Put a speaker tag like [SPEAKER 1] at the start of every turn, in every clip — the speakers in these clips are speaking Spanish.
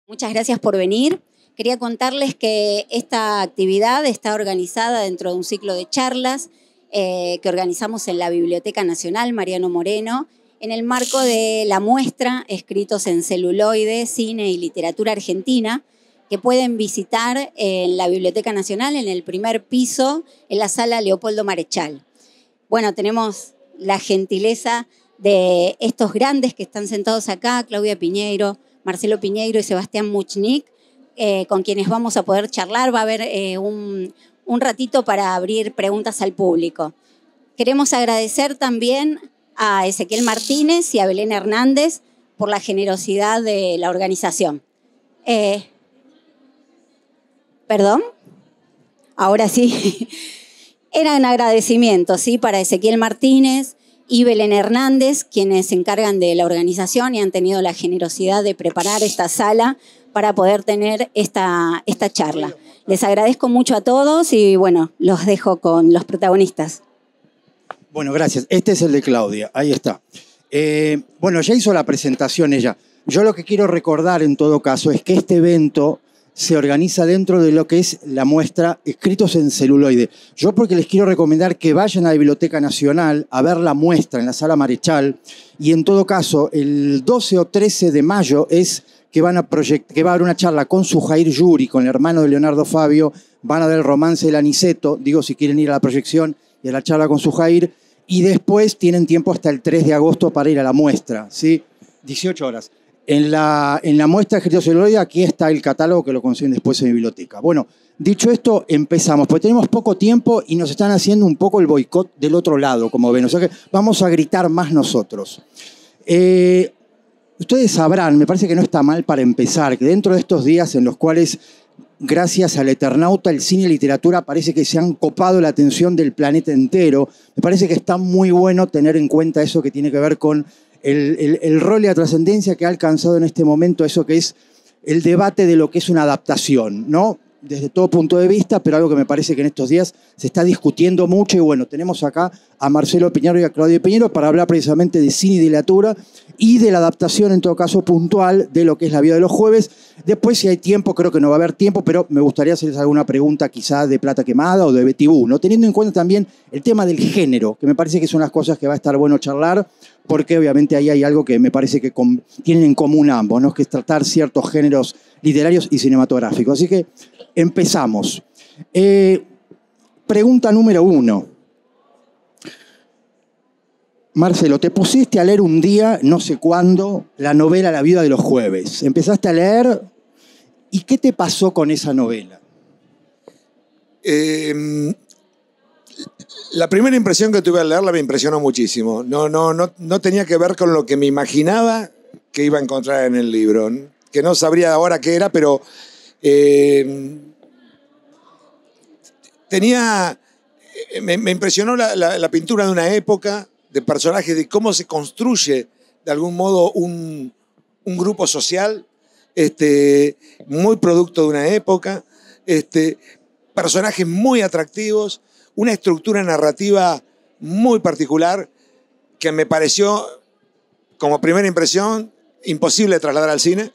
[SPEAKER 1] Muchas gracias por venir. Quería contarles que esta actividad está organizada dentro de un ciclo de charlas que organizamos en la Biblioteca Nacional Mariano Moreno en el marco de la muestra Escritos en celuloide, cine y literatura argentina, que pueden visitar en la Biblioteca Nacional en el primer piso, en la sala Leopoldo Marechal. Bueno, tenemos la gentileza de estos grandes que están sentados acá, Claudia Piñeiro, Marcelo Piñeiro y Sebastián Muchnik, con quienes vamos a poder charlar. Va a haber un ratito para abrir preguntas al público. Queremos agradecer también a Ezequiel Martínez y a Belén Hernández por la generosidad de la organización. ¿Perdón? Ahora sí. Eran agradecimientos, ¿sí? Para Ezequiel Martínez y Belén Hernández, quienes se encargan de la organización y han tenido la generosidad de preparar esta sala para poder tener esta charla. Les agradezco mucho a todos y bueno, los dejo con los protagonistas.
[SPEAKER 2] Bueno, gracias. Este es el de Claudia, ahí está. Bueno, ya hizo la presentación ella. Yo lo que quiero recordar en todo caso es que este evento se organiza dentro de lo que es la muestra Escritos en celuloide. Yo porque les quiero recomendar que vayan a la Biblioteca Nacional a ver la muestra en la Sala Marechal y en todo caso el 12 o 13 de mayo es que va a haber una charla con Sujair Yuri, con el hermano de Leonardo Fabio, van a ver el romance del Aniceto, digo si quieren ir a la proyección y a la charla con Sujair, y después tienen tiempo hasta el 3 de agosto para ir a la muestra, ¿sí? 18 horas. En la muestra de Escritos en celuloide, aquí está el catálogo que lo consiguen después en mi biblioteca. Bueno, dicho esto, empezamos, porque tenemos poco tiempo y nos están haciendo un poco el boicot del otro lado, como ven. O sea que vamos a gritar más nosotros. Ustedes sabrán, me parece que no está mal para empezar, que dentro de estos días en los cuales, gracias al Eternauta, el cine y la literatura parece que se han copado la atención del planeta entero, me parece que está muy bueno tener en cuenta eso que tiene que ver con el rol y la trascendencia que ha alcanzado en este momento eso que es el debate de lo que es una adaptación, ¿no? Desde todo punto de vista, pero algo que me parece que en estos días se está discutiendo mucho. Y bueno, tenemos acá a Marcelo Piñeiro y a Claudia Piñeiro para hablar precisamente de cine y de literatura y de la adaptación, en todo caso puntual, de lo que es La vida de los jueves. Después, si hay tiempo, creo que no va a haber tiempo, pero me gustaría hacerles alguna pregunta quizá de Plata Quemada o de Betty Boo, ¿no? Teniendo en cuenta también el tema del género, que me parece que son las cosas que va a estar bueno charlar, porque obviamente ahí hay algo que me parece que tienen en común ambos, ¿no? Que es tratar ciertos géneros literarios y cinematográficos. Así que empezamos. Pregunta número 1. Marcelo, te pusiste a leer un día, no sé cuándo, la novela La vida de los jueves. Empezaste a leer, ¿y qué te pasó con esa novela?
[SPEAKER 3] La primera impresión que tuve al leerla me impresionó muchísimo. No tenía que ver con lo que me imaginaba que iba a encontrar en el libro, que no sabría ahora qué era, pero me impresionó la pintura de una época, de personajes, de cómo se construye de algún modo un grupo social, muy producto de una época, personajes muy atractivos, una estructura narrativa muy particular que me pareció, como primera impresión, imposible de trasladar al cine.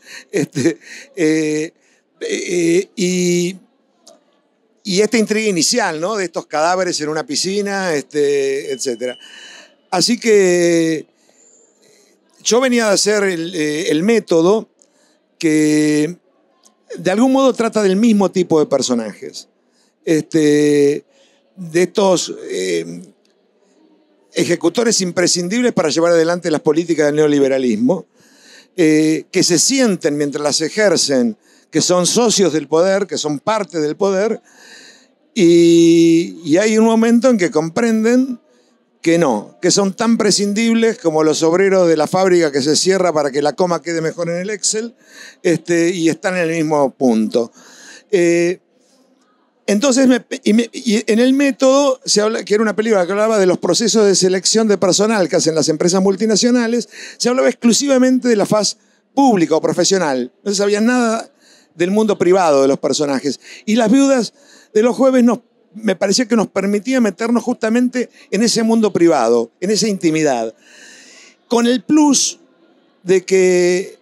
[SPEAKER 3] Y esta intriga inicial, ¿no? De estos cadáveres en una piscina, etc. Así que yo venía de hacer el método que de algún modo trata del mismo tipo de personajes. De estos ejecutores imprescindibles para llevar adelante las políticas del neoliberalismo, que se sienten mientras las ejercen, que son socios del poder, que son parte del poder, y hay un momento en que comprenden que no, que son tan prescindibles como los obreros de la fábrica que se cierra para que la coma quede mejor en el Excel, y están en el mismo punto. Entonces, y en el método, se habla, que era una película que hablaba de los procesos de selección de personal que hacen las empresas multinacionales, se hablaba exclusivamente de la faz pública o profesional. No se sabía nada del mundo privado de los personajes. Y Las viudas de los jueves me parecía que nos permitía meternos justamente en ese mundo privado, en esa intimidad. Con el plus de que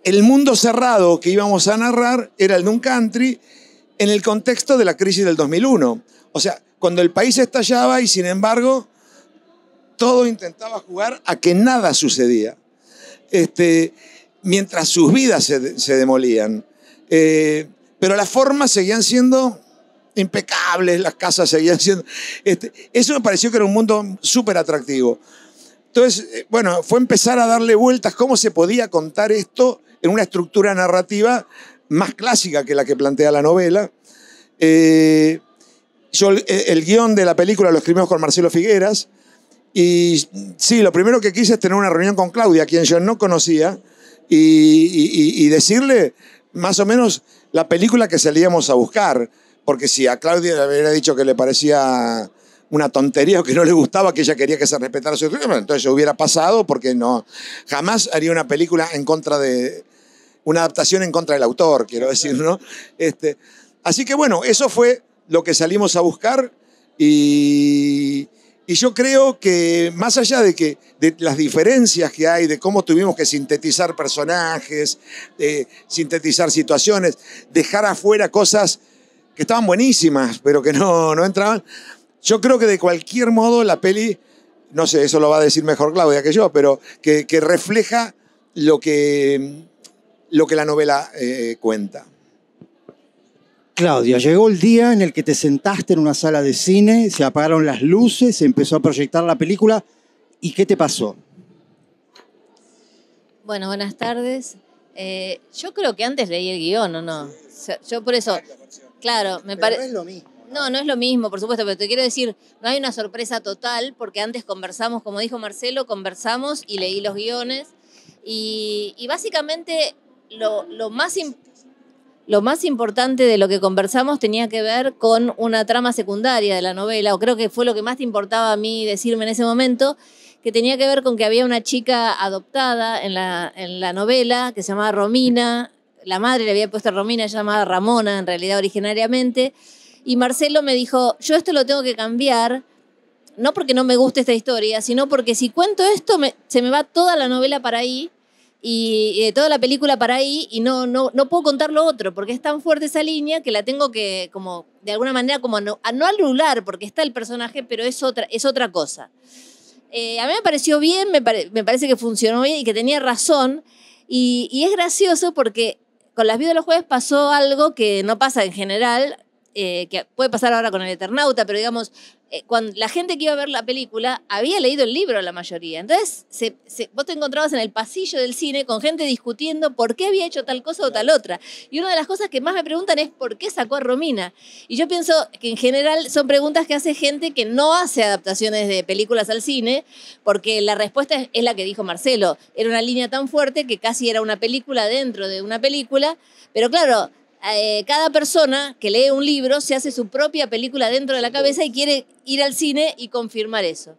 [SPEAKER 3] el mundo cerrado que íbamos a narrar era el de un country en el contexto de la crisis del 2001. O sea, cuando el país estallaba y sin embargo todo intentaba jugar a que nada sucedía. Mientras sus vidas se demolían. Pero las formas seguían siendo impecables, las casas seguían siendo... eso me pareció que era un mundo súper atractivo. Entonces, bueno, fue empezar a darle vueltas cómo se podía contar esto en una estructura narrativa más clásica que la que plantea la novela. El guión de la película lo escribimos con Marcelo Figueras. Y sí, lo primero que quise es tener una reunión con Claudia, a quien yo no conocía, y decirle más o menos la película que salíamos a buscar. Porque si a Claudia le hubiera dicho que le parecía una tontería o que no le gustaba, que ella quería que se respetara su escritura, entonces yo hubiera pasado, porque no, jamás haría una película en contra de, una adaptación en contra del autor, quiero decir, ¿no? Así que bueno, eso fue lo que salimos a buscar y yo creo que más allá de las diferencias que hay, de cómo tuvimos que sintetizar personajes, sintetizar situaciones, dejar afuera cosas que estaban buenísimas, pero que no entraban, yo creo que de cualquier modo la peli, no sé, eso lo va a decir mejor Claudia que yo, pero que refleja lo que la novela cuenta.
[SPEAKER 2] Claudia, llegó el día en el que te sentaste en una sala de cine, se apagaron las luces, se empezó a proyectar la película. ¿Y qué te pasó?
[SPEAKER 4] Bueno, buenas tardes. Yo creo que antes leí el guión, ¿o no? O sea, yo por eso, claro, me parece...
[SPEAKER 2] No es lo mismo.
[SPEAKER 4] No es lo mismo, por supuesto, pero te quiero decir, no hay una sorpresa total, porque antes conversamos, como dijo Marcelo, conversamos y leí los guiones. Y básicamente lo más importante de lo que conversamos tenía que ver con una trama secundaria de la novela, o creo que fue lo que más te importaba a mí decirme en ese momento, que tenía que ver con que había una chica adoptada en la novela que se llamaba Romina. La madre le había puesto Romina, ella se llamaba Ramona en realidad originariamente. Y Marcelo me dijo, yo esto lo tengo que cambiar, no porque no me guste esta historia, sino porque si cuento esto se me va toda la novela para ahí y toda la película para ahí y no puedo contar lo otro, porque es tan fuerte esa línea que la tengo que, como de alguna manera, como no anular, porque está el personaje, pero es otra cosa. A mí me pareció bien, me parece que funcionó bien y que tenía razón. Y es gracioso porque con Las Viudas de los Jueves pasó algo que no pasa en general, que puede pasar ahora con El Eternauta, pero digamos, cuando la gente que iba a ver la película había leído el libro la mayoría. Entonces, vos te encontrabas en el pasillo del cine con gente discutiendo por qué había hecho tal cosa o tal otra. Y una de las cosas que más me preguntan es ¿por qué sacó a Romina? Y yo pienso que en general son preguntas que hace gente que no hace adaptaciones de películas al cine, porque la respuesta es la que dijo Marcelo. Era una línea tan fuerte que casi era una película dentro de una película, pero claro, cada persona que lee un libro se hace su propia película dentro de la cabeza y quiere ir al cine y confirmar eso.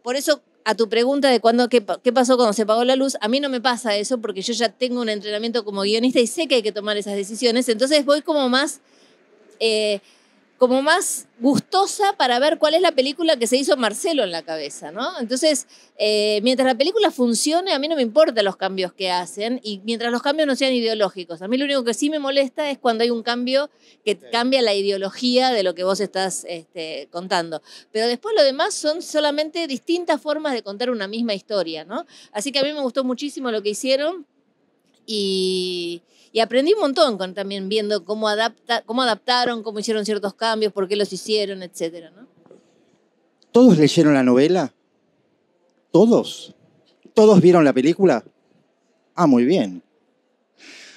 [SPEAKER 4] Por eso, a tu pregunta de qué pasó cuando se apagó la luz, a mí no me pasa eso porque yo ya tengo un entrenamiento como guionista y sé que hay que tomar esas decisiones, entonces voy como más gustosa para ver cuál es la película que se hizo Marcelo en la cabeza, ¿no? Entonces, mientras la película funcione, a mí no me importan los cambios que hacen y mientras los cambios no sean ideológicos. A mí lo único que sí me molesta es cuando hay un cambio que cambia la ideología de lo que vos estás contando. Pero después lo demás son solamente distintas formas de contar una misma historia, ¿no? Así que a mí me gustó muchísimo lo que hicieron y aprendí un montón también viendo cómo adaptaron, cómo hicieron ciertos cambios, por qué los hicieron, etcétera, ¿no?
[SPEAKER 2] ¿Todos leyeron la novela? ¿Todos? ¿Todos vieron la película? Ah, muy bien.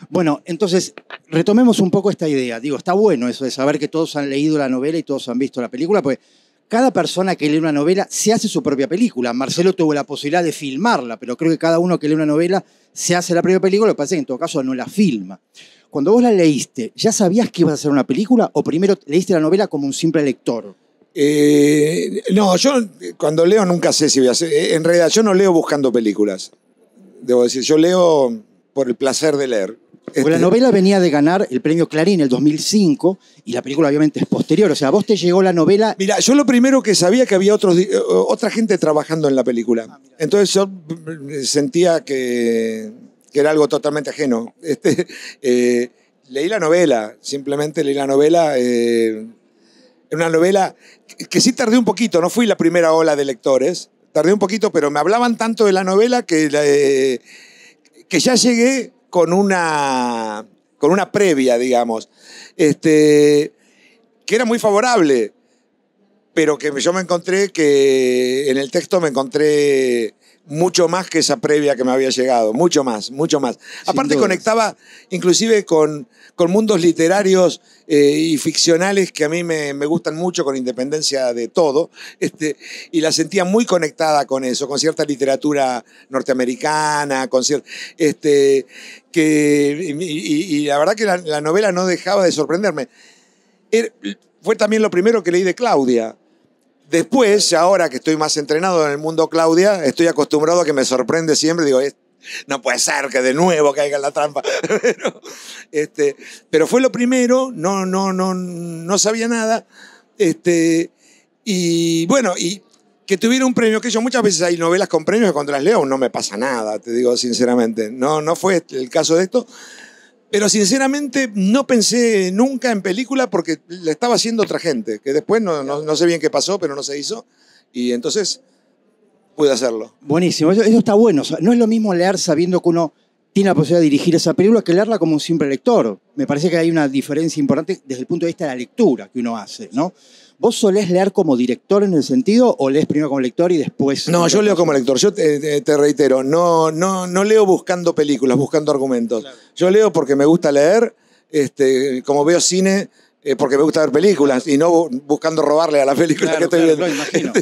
[SPEAKER 2] Bueno, entonces, retomemos un poco esta idea. Digo, está bueno eso de saber que todos han leído la novela y todos han visto la película, porque cada persona que lee una novela se hace su propia película. Marcelo tuvo la posibilidad de filmarla, pero creo que cada uno que lee una novela se hace la propia película, lo que pasa es que en todo caso no la filma. Cuando vos la leíste, ¿ya sabías que ibas a hacer una película o primero leíste la novela como un simple lector?
[SPEAKER 3] No, yo cuando leo nunca sé si voy a hacer... En realidad yo no leo buscando películas, debo decir. Yo leo por el placer de leer.
[SPEAKER 2] Porque la novela venía de ganar el premio Clarín en el 2005 y la película obviamente es posterior. O sea, a vos te llegó la novela...
[SPEAKER 3] Mira, yo lo primero que sabía que había otra gente trabajando en la película. Entonces yo sentía que que era algo totalmente ajeno. Leí la novela, simplemente leí la novela. Una novela que sí tardé un poquito, no fui la primera ola de lectores, tardé un poquito, pero me hablaban tanto de la novela que ya llegué con una previa, digamos, que era muy favorable, pero que yo me encontré que en el texto me encontré mucho más que esa previa que me había llegado, mucho más, mucho más. Aparte conectaba inclusive con mundos literarios y ficcionales que a mí me gustan mucho, con independencia de todo, y la sentía muy conectada con eso, con cierta literatura norteamericana, con y la verdad que la novela no dejaba de sorprenderme. Fue también lo primero que leí de Claudia. Después, ahora que estoy más entrenado en el mundo Claudia, estoy acostumbrado a que me sorprende siempre. Digo, no puede ser que de nuevo caiga en la trampa. Pero fue lo primero, no sabía nada. Y bueno, y que tuviera un premio, que yo muchas veces hay novelas con premios que cuando las leo no me pasa nada, te digo sinceramente. No fue el caso de esto. Pero sinceramente no pensé nunca en película porque la estaba haciendo otra gente, que después no sé bien qué pasó, pero no se hizo. Y entonces pude hacerlo.
[SPEAKER 2] Buenísimo, eso está bueno. O sea, no es lo mismo leer sabiendo que uno tiene la posibilidad de dirigir esa película que leerla como un simple lector. Me parece que hay una diferencia importante desde el punto de vista de la lectura que uno hace, ¿no? ¿Vos solés leer como director en el sentido o lees primero como lector y después...?
[SPEAKER 3] No, yo leo como lector. Yo te reitero, no leo buscando películas, buscando argumentos. Claro. Yo leo porque me gusta leer, como veo cine, porque me gusta ver películas y no buscando robarle a la película que estoy viendo. Claro, imagino.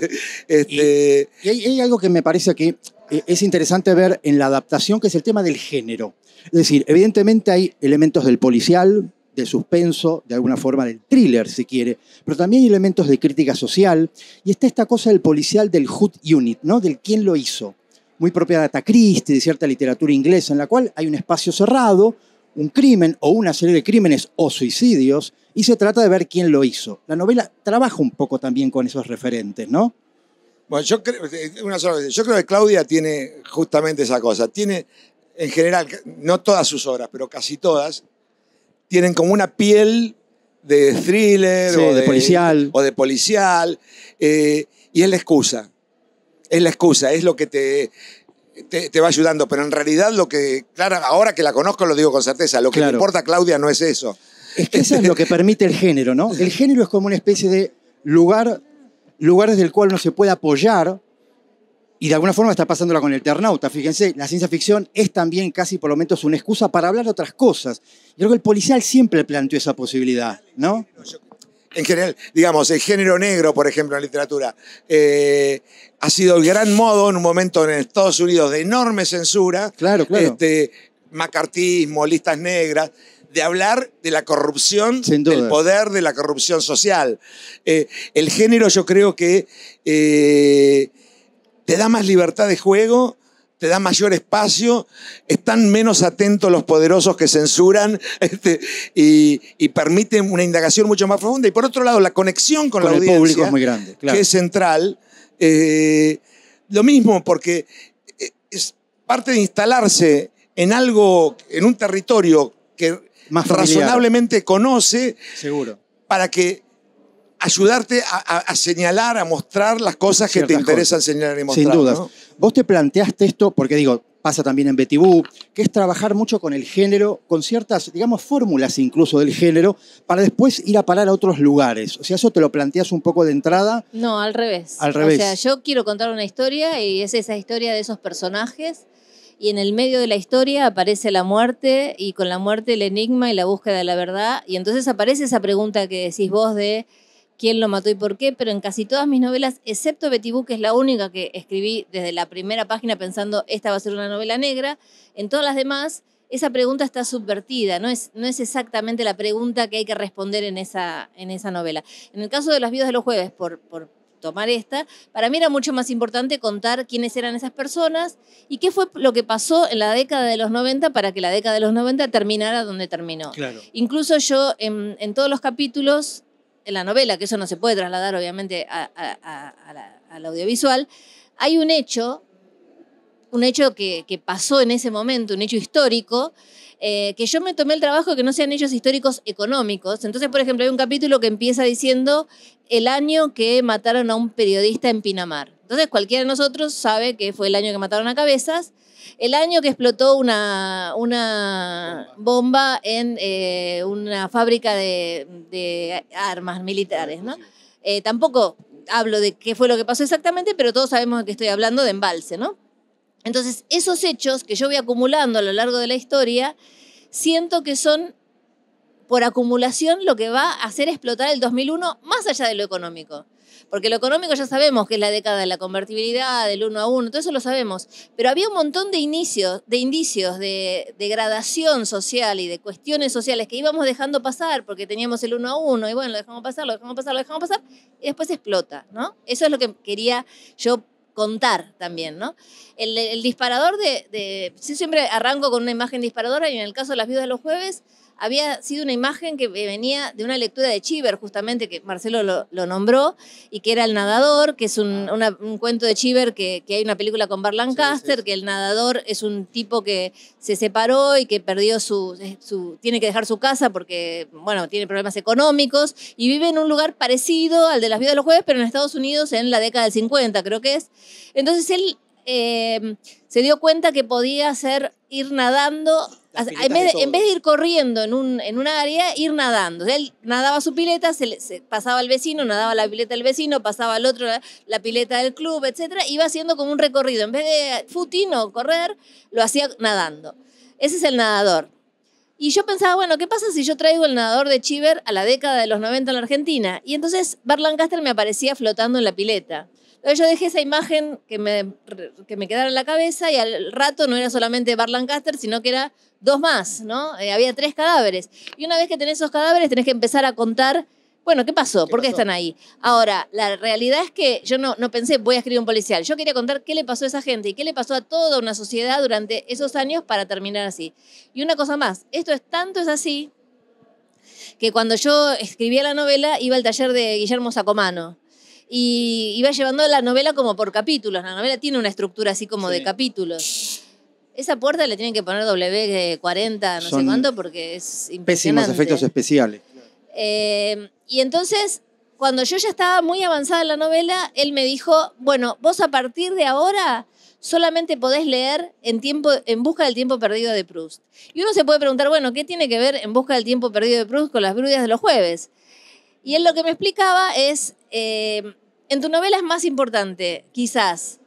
[SPEAKER 2] Y hay algo que me parece que es interesante ver en la adaptación, que es el tema del género. Es decir, evidentemente hay elementos del policial, del suspenso, de alguna forma del thriller, si quiere, pero también hay elementos de crítica social, y está esta cosa del policial del Who Unit, ¿no? Del quién lo hizo, muy propia de Agatha Christie, de cierta literatura inglesa, en la cual hay un espacio cerrado, un crimen o una serie de crímenes o suicidios, y se trata de ver quién lo hizo. La novela trabaja un poco también con esos referentes, ¿no?
[SPEAKER 3] Bueno, yo creo que Claudia tiene justamente esa cosa. Tiene, en general, no todas sus obras, pero casi todas, tienen como una piel de thriller,
[SPEAKER 2] sí, de
[SPEAKER 3] policial, y es la excusa. Es la excusa, es lo que te va ayudando. Pero en realidad claro, ahora que la conozco lo digo con certeza, lo que le importa a Claudia no es eso.
[SPEAKER 2] Es que eso es lo que permite el género, ¿no? El género es como una especie de lugar desde el cual uno se puede apoyar. Y de alguna forma está pasándola con El Eternauta. Fíjense, la ciencia ficción es también casi por lo menos una excusa para hablar de otras cosas. Yo creo que el policial siempre planteó esa posibilidad, ¿no?
[SPEAKER 3] En general, digamos, el género negro, por ejemplo, en la literatura, ha sido el gran modo en un momento en Estados Unidos de enorme censura.
[SPEAKER 2] Claro.
[SPEAKER 3] Macartismo, listas negras, de hablar de la corrupción, del poder, de la corrupción social. El género yo creo que te da más libertad de juego, te da mayor espacio, están menos atentos los poderosos que censuran y permiten una indagación mucho más profunda. Y por otro lado, la conexión con la audiencia,
[SPEAKER 2] el público es muy grande, claro.
[SPEAKER 3] Que es central. Lo mismo, porque es parte de instalarse en algo, en un territorio que
[SPEAKER 2] más
[SPEAKER 3] razonablemente conoce,
[SPEAKER 2] seguro,
[SPEAKER 3] para que ayudarte a señalar, a mostrar las cosas que te interesan señalar y mostrar.
[SPEAKER 2] Sin dudas.
[SPEAKER 3] ¿No?
[SPEAKER 2] Vos te planteaste esto, porque digo, pasa también en Betty Boop, que es trabajar mucho con el género, con ciertas, digamos, fórmulas incluso del género, para después ir a parar a otros lugares. O sea, ¿eso te lo planteas un poco de entrada?
[SPEAKER 4] No, al revés.
[SPEAKER 2] Al revés.
[SPEAKER 4] O sea, yo quiero contar una historia y es esa historia de esos personajes, y en el medio de la historia aparece la muerte, y con la muerte el enigma y la búsqueda de la verdad, y entonces aparece esa pregunta que decís vos de quién lo mató y por qué, pero en casi todas mis novelas, excepto Betty Boop, que es la única que escribí desde la primera página pensando esta va a ser una novela negra, en todas las demás esa pregunta está subvertida, no es exactamente la pregunta que hay que responder en esa novela. En el caso de Las viudas de los jueves, por tomar esta, para mí era mucho más importante contar quiénes eran esas personas y qué fue lo que pasó en la década de los 90 para que la década de los 90 terminara donde terminó.
[SPEAKER 2] Claro.
[SPEAKER 4] Incluso yo en todos los capítulos, en la novela, que eso no se puede trasladar obviamente al audiovisual, hay un hecho un hecho que pasó en ese momento, un hecho histórico, que yo me tomé el trabajo de que no sean hechos históricos económicos. Entonces, por ejemplo, hay un capítulo que empieza diciendo el año que mataron a un periodista en Pinamar. Entonces, cualquiera de nosotros sabe que fue el año que mataron a Cabezas, el año que explotó una bomba en una fábrica de armas militares, ¿no? Tampoco hablo de qué fue lo que pasó exactamente, pero todos sabemos que estoy hablando de Embalse, ¿no? Entonces, esos hechos que yo voy acumulando a lo largo de la historia, siento que son, por acumulación, lo que va a hacer explotar el 2001 más allá de lo económico. Porque lo económico ya sabemos que es la década de la convertibilidad, del 1 a 1, todo eso lo sabemos. Pero había un montón de indicios de degradación social y de cuestiones sociales que íbamos dejando pasar porque teníamos el 1 a 1 y bueno, lo dejamos pasar, y después explota, ¿no? Eso es lo que quería yo contar también, ¿no? El disparador yo siempre arranco con una imagen disparadora y en el caso de Las Viudas de los Jueves había sido una imagen que venía de una lectura de Cheever, justamente, que Marcelo lo nombró, y que era El nadador, que es un cuento de Cheever, que hay una película con Burt Lancaster, que el nadador es un tipo que se separó y que perdió tiene que dejar su casa porque, bueno, tiene problemas económicos, y vive en un lugar parecido al de Las Viudas de los Jueves, pero en Estados Unidos en la década del 50, creo que es. Entonces él se dio cuenta que podía ir nadando, en vez de ir corriendo en un área, ir nadando. Él nadaba su pileta, se pasaba al vecino, nadaba la pileta del vecino, pasaba al otro la pileta del club, etcétera. Iba haciendo como un recorrido. En vez de footing o correr, lo hacía nadando. Ese es el nadador. Y yo pensaba, bueno, ¿qué pasa si yo traigo el nadador de Cheever a la década de los 90 en la Argentina? Y entonces Burt Lancaster me aparecía flotando en la pileta. Entonces yo dejé esa imagen que me quedara en la cabeza y al rato no era solamente Burt Lancaster, sino que era dos más, ¿no? Había 3 cadáveres. Y una vez que tenés esos cadáveres tenés que empezar a contar, bueno, ¿qué pasó? ¿Por qué están ahí? Ahora, la realidad es que yo no pensé, voy a escribir un policial. Yo quería contar qué le pasó a esa gente y qué le pasó a toda una sociedad durante esos años para terminar así. Y una cosa más, esto es así que cuando yo escribía la novela iba al taller de Guillermo Sacomano. Y iba llevando la novela como por capítulos. La novela tiene una estructura así como de capítulos. Esa puerta le tienen que poner W40, no sé cuánto, porque es impresionante.
[SPEAKER 2] Pésimos efectos especiales.
[SPEAKER 4] Y entonces, cuando yo ya estaba muy avanzada en la novela, él me dijo, bueno, vos a partir de ahora solamente podés leer En busca del tiempo perdido de Proust. Y uno se puede preguntar, bueno, ¿qué tiene que ver En busca del tiempo perdido de Proust con Las Viudas de los Jueves? Y él lo que me explicaba es, en tu novela es más importante, quizás,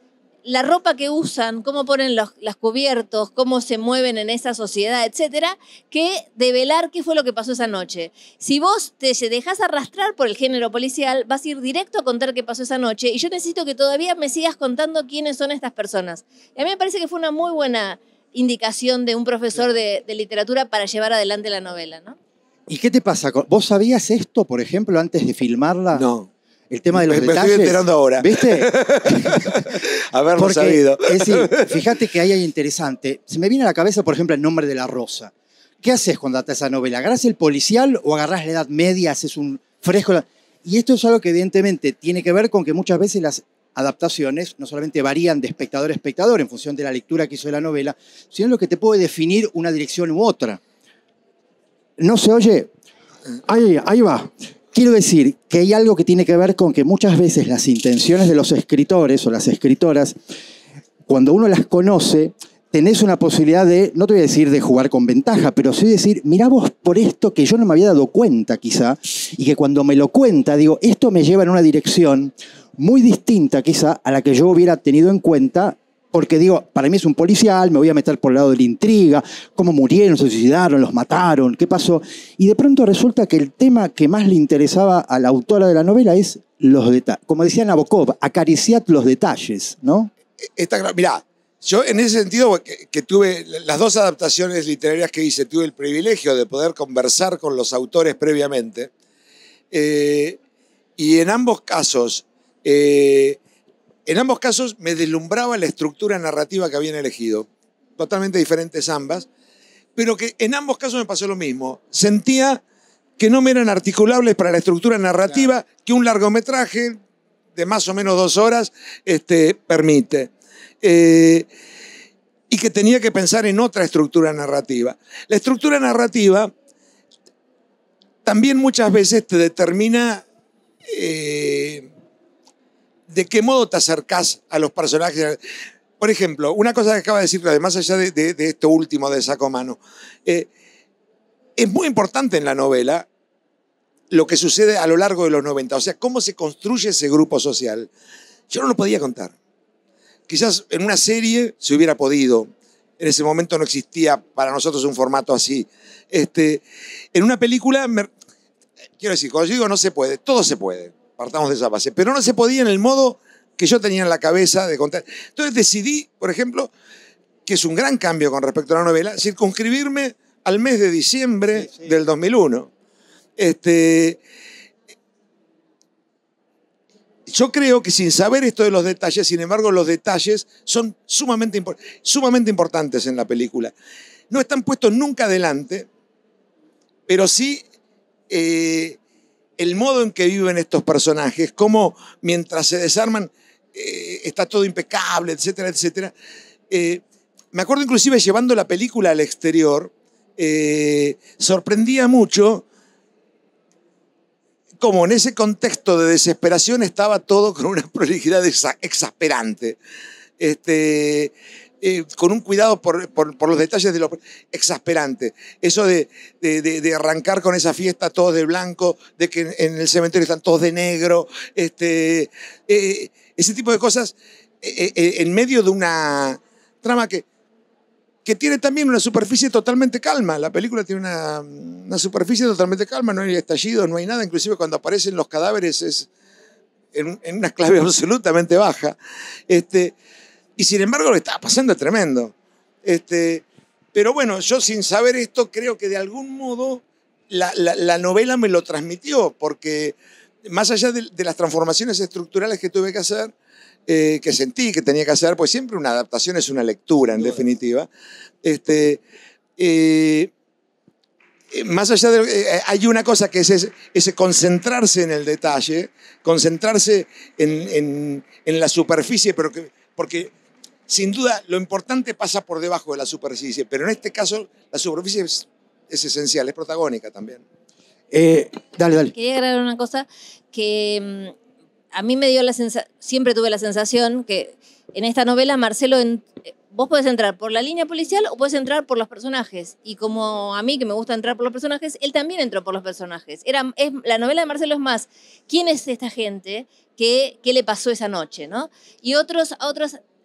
[SPEAKER 4] la ropa que usan, cómo ponen los cubiertos, cómo se mueven en esa sociedad, etcétera, que develar qué fue lo que pasó esa noche. Si vos te dejás arrastrar por el género policial, vas a ir directo a contar qué pasó esa noche y yo necesito que todavía me sigas contando quiénes son estas personas. Y a mí me parece que fue una muy buena indicación de un profesor de literatura para llevar adelante la novela, ¿no?
[SPEAKER 2] ¿Y qué te pasa? ¿Vos sabías esto, por ejemplo, antes de filmarla?
[SPEAKER 3] No.
[SPEAKER 2] El tema de los detalles.
[SPEAKER 3] Me estoy enterando ahora.
[SPEAKER 2] ¿Viste?
[SPEAKER 3] Haberlo sabido.
[SPEAKER 2] Es decir, fíjate que ahí hay interesante. Se me viene a la cabeza, por ejemplo, El nombre de la rosa. ¿Qué haces cuando atás esa novela? ¿Agarrás el policial o agarrás la Edad Media, haces un fresco? Y esto es algo que evidentemente tiene que ver con que muchas veces las adaptaciones no solamente varían de espectador a espectador en función de la lectura que hizo de la novela, sino lo que te puede definir una dirección u otra. ¿No se oye? Ahí va. Quiero decir que hay algo que tiene que ver con que muchas veces las intenciones de los escritores o las escritoras, cuando uno las conoce, tenés una posibilidad de, no te voy a decir de jugar con ventaja, pero sí decir, mirá vos por esto que yo no me había dado cuenta quizá, y que cuando me lo cuenta, digo, esto me lleva en una dirección muy distinta quizá a la que yo hubiera tenido en cuenta. Porque digo, para mí es un policial, me voy a meter por el lado de la intriga, cómo murieron, se suicidaron, los mataron, qué pasó. Y de pronto resulta que el tema que más le interesaba a la autora de la novela es los detalles. Como decía Nabokov, acariciad los detalles, ¿no?
[SPEAKER 3] Está claro. Mirá, yo en ese sentido que tuve las 2 adaptaciones literarias que hice, tuve el privilegio de poder conversar con los autores previamente. Y en ambos casos me deslumbraba la estructura narrativa que habían elegido. Totalmente diferentes ambas. Pero que en ambos casos me pasó lo mismo. Sentía que no me eran articulables para la estructura narrativa que un largometraje de más o menos 2 horas permite. y que tenía que pensar en otra estructura narrativa. La estructura narrativa también muchas veces te determina de qué modo te acercás a los personajes. Por ejemplo, una cosa que acaba de decir, además allá de esto último de Sacomano, es muy importante en la novela lo que sucede a lo largo de los 90, o sea, cómo se construye ese grupo social. Yo no lo podía contar. Quizás en una serie se hubiera podido. En ese momento no existía para nosotros un formato así. En una película, quiero decir, cuando yo digo no se puede, todo se puede. Partamos de esa base. Pero no se podía en el modo que yo tenía en la cabeza de contar. Entonces decidí, por ejemplo, que es un gran cambio con respecto a la novela, circunscribirme al mes de diciembre del 2001. Yo creo que sin saber esto de los detalles, sin embargo, los detalles son sumamente importantes en la película. No están puestos nunca adelante, pero sí el modo en que viven estos personajes, cómo mientras se desarman está todo impecable, etcétera, etcétera. Me acuerdo inclusive llevando la película al exterior, sorprendía mucho como en ese contexto de desesperación estaba todo con una prolijidad exasperante, con un cuidado por los detalles de lo exasperante. Eso de arrancar con esa fiesta todos de blanco, de que en el cementerio están todos de negro, ese tipo de cosas en medio de una trama que tiene también una superficie totalmente calma. La película tiene una superficie totalmente calma, no hay estallidos, no hay nada. Inclusive cuando aparecen los cadáveres es en una clave absolutamente baja. Y sin embargo lo que estaba pasando es tremendo. Pero bueno, yo sin saber esto creo que de algún modo la novela me lo transmitió, porque más allá de las transformaciones estructurales que tuve que hacer, que sentí que tenía que hacer, pues siempre una adaptación es una lectura, en definitiva. Más allá hay una cosa que es ese concentrarse en el detalle, concentrarse en la superficie, porque sin duda lo importante pasa por debajo de la superficie, pero en este caso la superficie es esencial, es protagónica también.
[SPEAKER 2] Dale.
[SPEAKER 4] Quería agregar una cosa que a mí me dio siempre tuve la sensación que en esta novela Marcelo, vos podés entrar por la línea policial o podés entrar por los personajes. Y como a mí que me gusta entrar por los personajes, él también entró por los personajes. La novela de Marcelo es más, ¿quién es esta gente? ¿Qué le pasó esa noche? ¿No? Y otros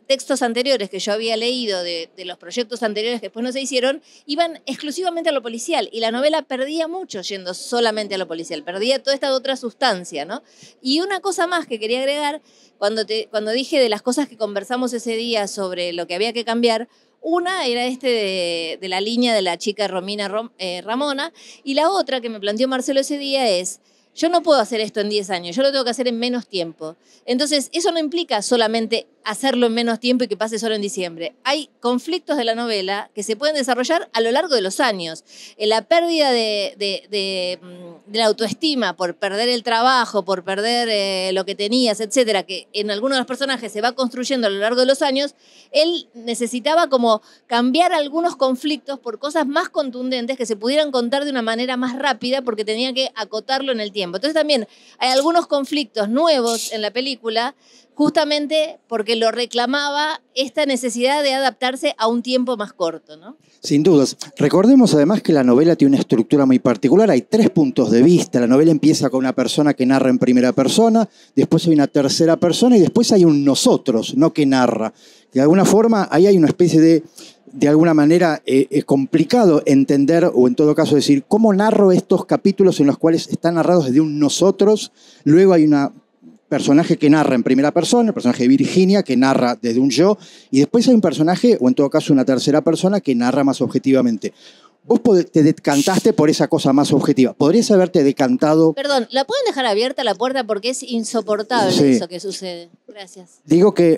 [SPEAKER 4] textos anteriores que yo había leído de los proyectos anteriores que después no se hicieron, iban exclusivamente a lo policial. Y la novela perdía mucho yendo solamente a lo policial. Perdía toda esta otra sustancia, ¿no? Y una cosa más que quería agregar, cuando dije de las cosas que conversamos ese día sobre lo que había que cambiar, una era de la línea de la chica Ramona, y la otra que me planteó Marcelo ese día es: yo no puedo hacer esto en 10 años, yo lo tengo que hacer en menos tiempo. Entonces, eso no implica solamente hacerlo en menos tiempo y que pase solo en diciembre. Hay conflictos de la novela que se pueden desarrollar a lo largo de los años. La pérdida de la autoestima por perder el trabajo, por perder lo que tenías, etcétera, que en algunos de los personajes se va construyendo a lo largo de los años, él necesitaba como cambiar algunos conflictos por cosas más contundentes que se pudieran contar de una manera más rápida porque tenía que acotarlo en el tiempo. Entonces también hay algunos conflictos nuevos en la película justamente porque lo reclamaba esta necesidad de adaptarse a un tiempo más corto, ¿no?
[SPEAKER 2] Sin dudas. Recordemos además que la novela tiene una estructura muy particular. Hay 3 puntos de vista. La novela empieza con una persona que narra en primera persona, después hay una tercera persona y después hay un nosotros, no que narra. De alguna forma, ahí hay una especie de alguna manera, es complicado entender, o en todo caso decir, cómo narro estos capítulos en los cuales están narrados desde un nosotros. Luego hay un personaje que narra en primera persona, el personaje de Virginia, que narra desde un yo, y después hay un personaje, o en todo caso una tercera persona, que narra más objetivamente. Vos te decantaste por esa cosa más objetiva. ¿Podrías haberte decantado?
[SPEAKER 4] Perdón, ¿la pueden dejar abierta la puerta? Porque es insoportable eso que sucede. Gracias.
[SPEAKER 2] Digo que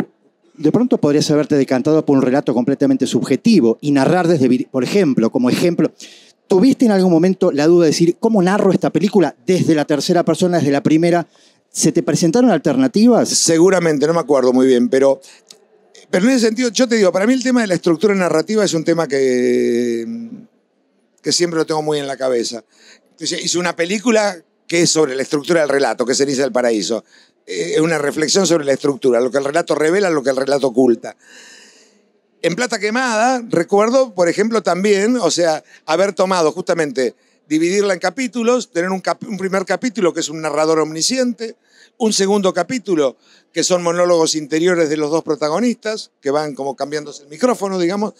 [SPEAKER 2] de pronto podrías haberte decantado por un relato completamente subjetivo y narrar desde, por ejemplo, como ejemplo, ¿tuviste en algún momento la duda de decir cómo narro esta película desde la tercera persona, desde la primera? ¿Se te presentaron alternativas?
[SPEAKER 3] Seguramente, no me acuerdo muy bien, pero Pero en ese sentido, yo te digo, para mí el tema de la estructura narrativa es un tema que siempre lo tengo muy en la cabeza. Entonces, hice una película que es sobre la estructura del relato, que es Ceniza del Paraíso. Es una reflexión sobre la estructura, lo que el relato revela, lo que el relato oculta. En Plata Quemada, recuerdo, por ejemplo, también, o sea, haber tomado justamente, dividirla en capítulos, tener un primer capítulo que es un narrador omnisciente, un segundo capítulo que son monólogos interiores de los dos protagonistas, que van como cambiándose el micrófono, digamos,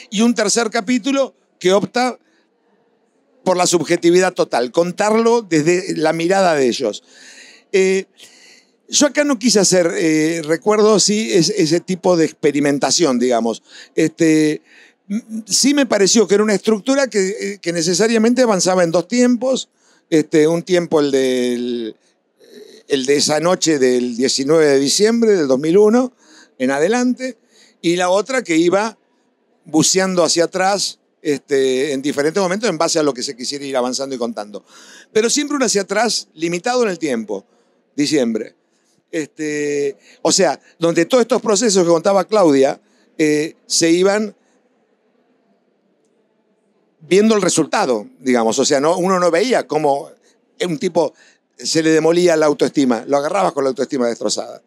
[SPEAKER 3] y un tercer capítulo que opta por la subjetividad total, contarlo desde la mirada de ellos. Yo acá no quise hacer, recuerdo, sí, ese tipo de experimentación, digamos. Sí me pareció que era una estructura que necesariamente avanzaba en dos tiempos. Un tiempo el de esa noche del 19 de diciembre del 2001 en adelante, y la otra que iba buceando hacia atrás en diferentes momentos en base a lo que se quisiera ir avanzando y contando. Pero siempre un hacia atrás limitado en el tiempo, diciembre. O sea, donde todos estos procesos que contaba Claudia se iban viendo el resultado, digamos. O sea, uno no veía cómo un tipo se le demolía la autoestima, lo agarrabas con la autoestima destrozada.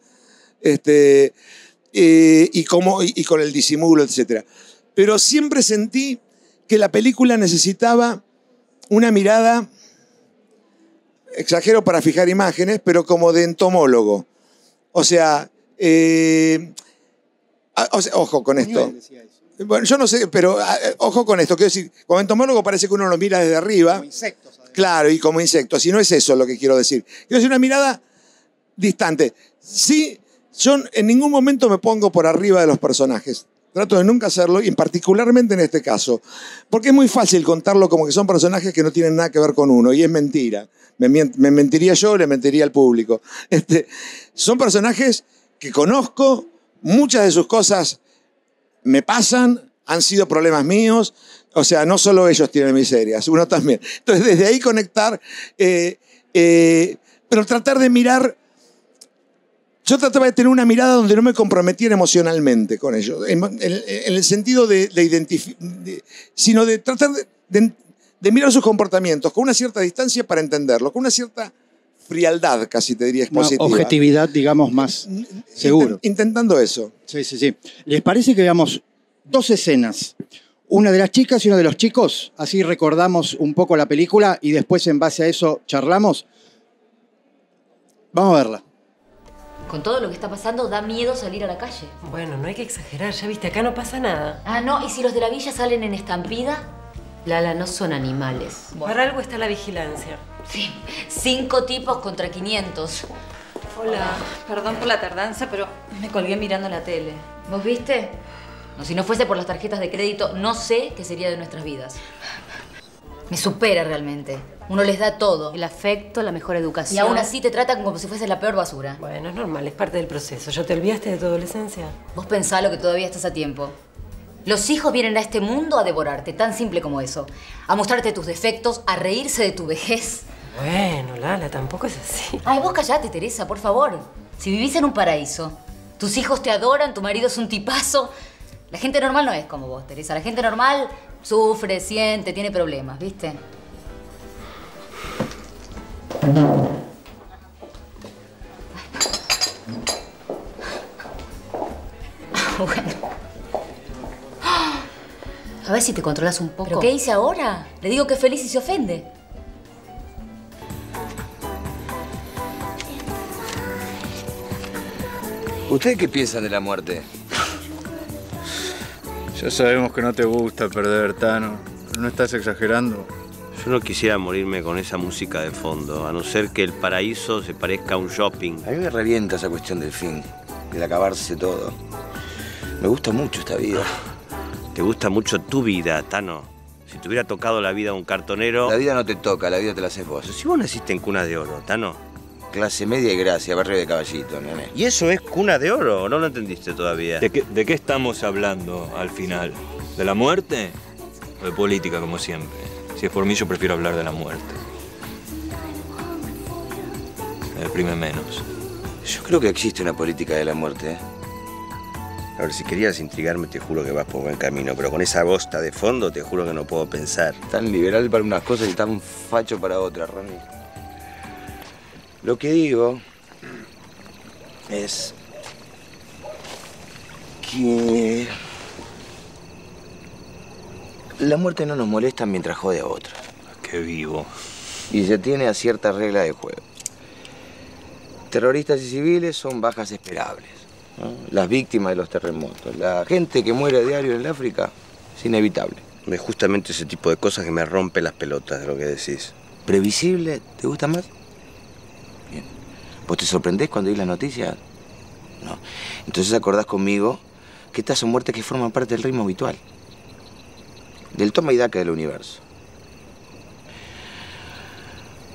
[SPEAKER 3] Y con el disimulo, etc. Pero siempre sentí que la película necesitaba una mirada, exagero para fijar imágenes, pero como de entomólogo. O sea, ojo con esto. Bueno, yo no sé, pero ojo con esto. Quiero decir, como entomólogo parece que uno lo mira desde arriba. Como insectos. Claro, y como insectos. Y no es eso lo que quiero decir. Quiero decir una mirada distante. Sí, yo en ningún momento me pongo por arriba de los personajes. Trato de nunca hacerlo, y particularmente en este caso. Porque es muy fácil contarlo como que son personajes que no tienen nada que ver con uno. Y es mentira. Me mentiría yo, le mentiría al público. Son personajes que conozco, muchas de sus cosas me pasan, han sido problemas míos. O sea, no solo ellos tienen miserias, uno también. Entonces, desde ahí conectar, pero tratar de mirar. Yo trataba de tener una mirada donde no me comprometiera emocionalmente con ellos, en el sentido sino de tratar de mirar sus comportamientos con una cierta distancia para entenderlo, con una cierta frialdad, casi te diría expositiva.
[SPEAKER 2] Una objetividad, digamos, más seguro.
[SPEAKER 3] Intentando eso.
[SPEAKER 2] Sí, sí, sí. ¿Les parece que veamos dos escenas? Una de las chicas y uno de los chicos, así recordamos un poco la película y después en base a eso charlamos. Vamos a verla.
[SPEAKER 5] Con todo lo que está pasando, da miedo salir a la calle.
[SPEAKER 6] Bueno, no hay que exagerar, ya viste, acá no pasa nada.
[SPEAKER 5] Ah, no, ¿y si los de la villa salen en estampida?
[SPEAKER 6] Lala, no son animales. Bueno. Para algo está la vigilancia.
[SPEAKER 5] Sí, 5 tipos contra 500.
[SPEAKER 6] Hola.
[SPEAKER 5] Perdón por la tardanza, pero me colgué mirando la tele. ¿Vos viste? No, si no fuese por las tarjetas de crédito, no sé qué sería de nuestras vidas. Me supera realmente. Uno les da todo.
[SPEAKER 6] El afecto, la mejor educación.
[SPEAKER 5] Y aún así te tratan como si fueses la peor basura.
[SPEAKER 6] Bueno, es normal, es parte del proceso. ¿Ya te olvidaste de tu adolescencia?
[SPEAKER 5] Vos pensá lo que todavía estás a tiempo. Los hijos vienen a este mundo a devorarte, tan simple como eso. A mostrarte tus defectos, a reírse de tu vejez.
[SPEAKER 6] Bueno, Lala, tampoco es así.
[SPEAKER 5] Ay, vos callate, Teresa, por favor. Si vivís en un paraíso, tus hijos te adoran, tu marido es un tipazo. La gente normal no es como vos, Teresa. La gente normal sufre, siente, tiene problemas, ¿viste? Bueno. A ver si te controlas un poco. ¿Pero qué hice ahora? Le digo que es feliz y se ofende.
[SPEAKER 7] ¿Ustedes qué piensan de la muerte?
[SPEAKER 8] Ya sabemos que no te gusta perder, Tano. ¿No estás exagerando?
[SPEAKER 9] Yo no quisiera morirme con esa música de fondo, a no ser que el paraíso se parezca a un shopping.
[SPEAKER 7] A mí me revienta esa cuestión del fin, del acabarse todo. Me gusta mucho esta vida.
[SPEAKER 9] Te gusta mucho tu vida, Tano. Si te hubiera tocado la vida a un cartonero...
[SPEAKER 7] La vida no te toca, la vida te la haces vos.
[SPEAKER 9] Si vos naciste en cuna de oro, Tano.
[SPEAKER 7] Clase media y gracia, barrio de Caballito, nene.
[SPEAKER 9] ¿Y eso es cuna de oro? ¿No lo entendiste todavía?
[SPEAKER 8] ¿De qué estamos hablando al final? ¿De la muerte? ¿O de política, como siempre? Si es por mí, yo prefiero hablar de la muerte. Me deprime menos.
[SPEAKER 7] Yo creo que existe una política de la muerte, ¿eh?
[SPEAKER 9] A ver, si querías intrigarme, te juro que vas por buen camino, pero con esa bosta de fondo, te juro que no puedo pensar. Tan liberal para unas cosas y tan facho para otras, Ronnie. Lo que digo es que la muerte no nos molesta mientras jode a otros.
[SPEAKER 8] Qué vivo.
[SPEAKER 9] Y se tiene a cierta regla de juego. Terroristas y civiles son bajas esperables, ¿no? Las víctimas de los terremotos, la gente que muere a diario en el África, es inevitable. Es justamente ese tipo de cosas que me rompe las pelotas de lo que decís. ¿Previsible? ¿Te gusta más? Bien. ¿Vos te sorprendés cuando oís las noticias? No. Entonces acordás conmigo que estas son muertes que forman parte del ritmo habitual. Del toma y daca del universo.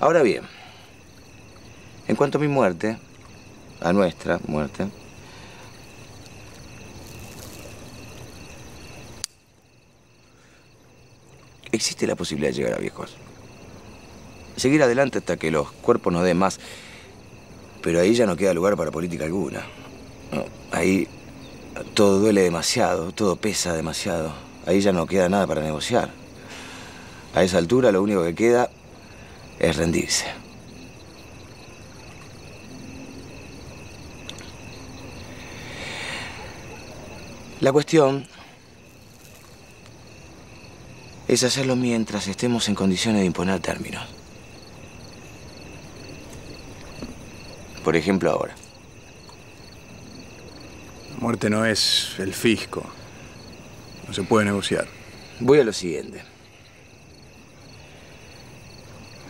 [SPEAKER 9] Ahora bien, en cuanto a mi muerte, a nuestra muerte, existe la posibilidad de llegar a viejos. Seguir adelante hasta que los cuerpos nos den más, pero ahí ya no queda lugar para política alguna. No, ahí todo duele demasiado, todo pesa demasiado. Ahí ya no queda nada para negociar. A esa altura lo único que queda es rendirse. La cuestión es hacerlo mientras estemos en condiciones de imponer términos. Por ejemplo, ahora.
[SPEAKER 10] La muerte no es el fisco. No se puede negociar.
[SPEAKER 9] Voy a lo siguiente.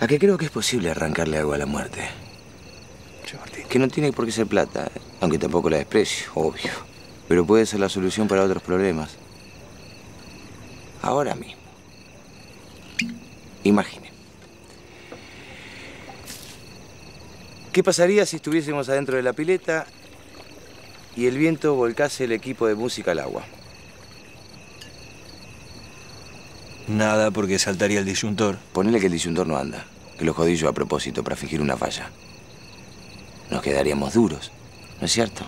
[SPEAKER 9] ¿A qué creo que es posible arrancarle algo a la muerte? Que no tiene por qué ser plata, aunque tampoco la desprecio, obvio. Pero puede ser la solución para otros problemas. Ahora mismo. Imagine. ¿Qué pasaría si estuviésemos adentro de la pileta y el viento volcase el equipo de música al agua?
[SPEAKER 8] Nada, porque saltaría el disyuntor.
[SPEAKER 9] Ponele que el disyuntor no anda, que lo jodí yo a propósito para fingir una falla. Nos quedaríamos duros, ¿no es cierto?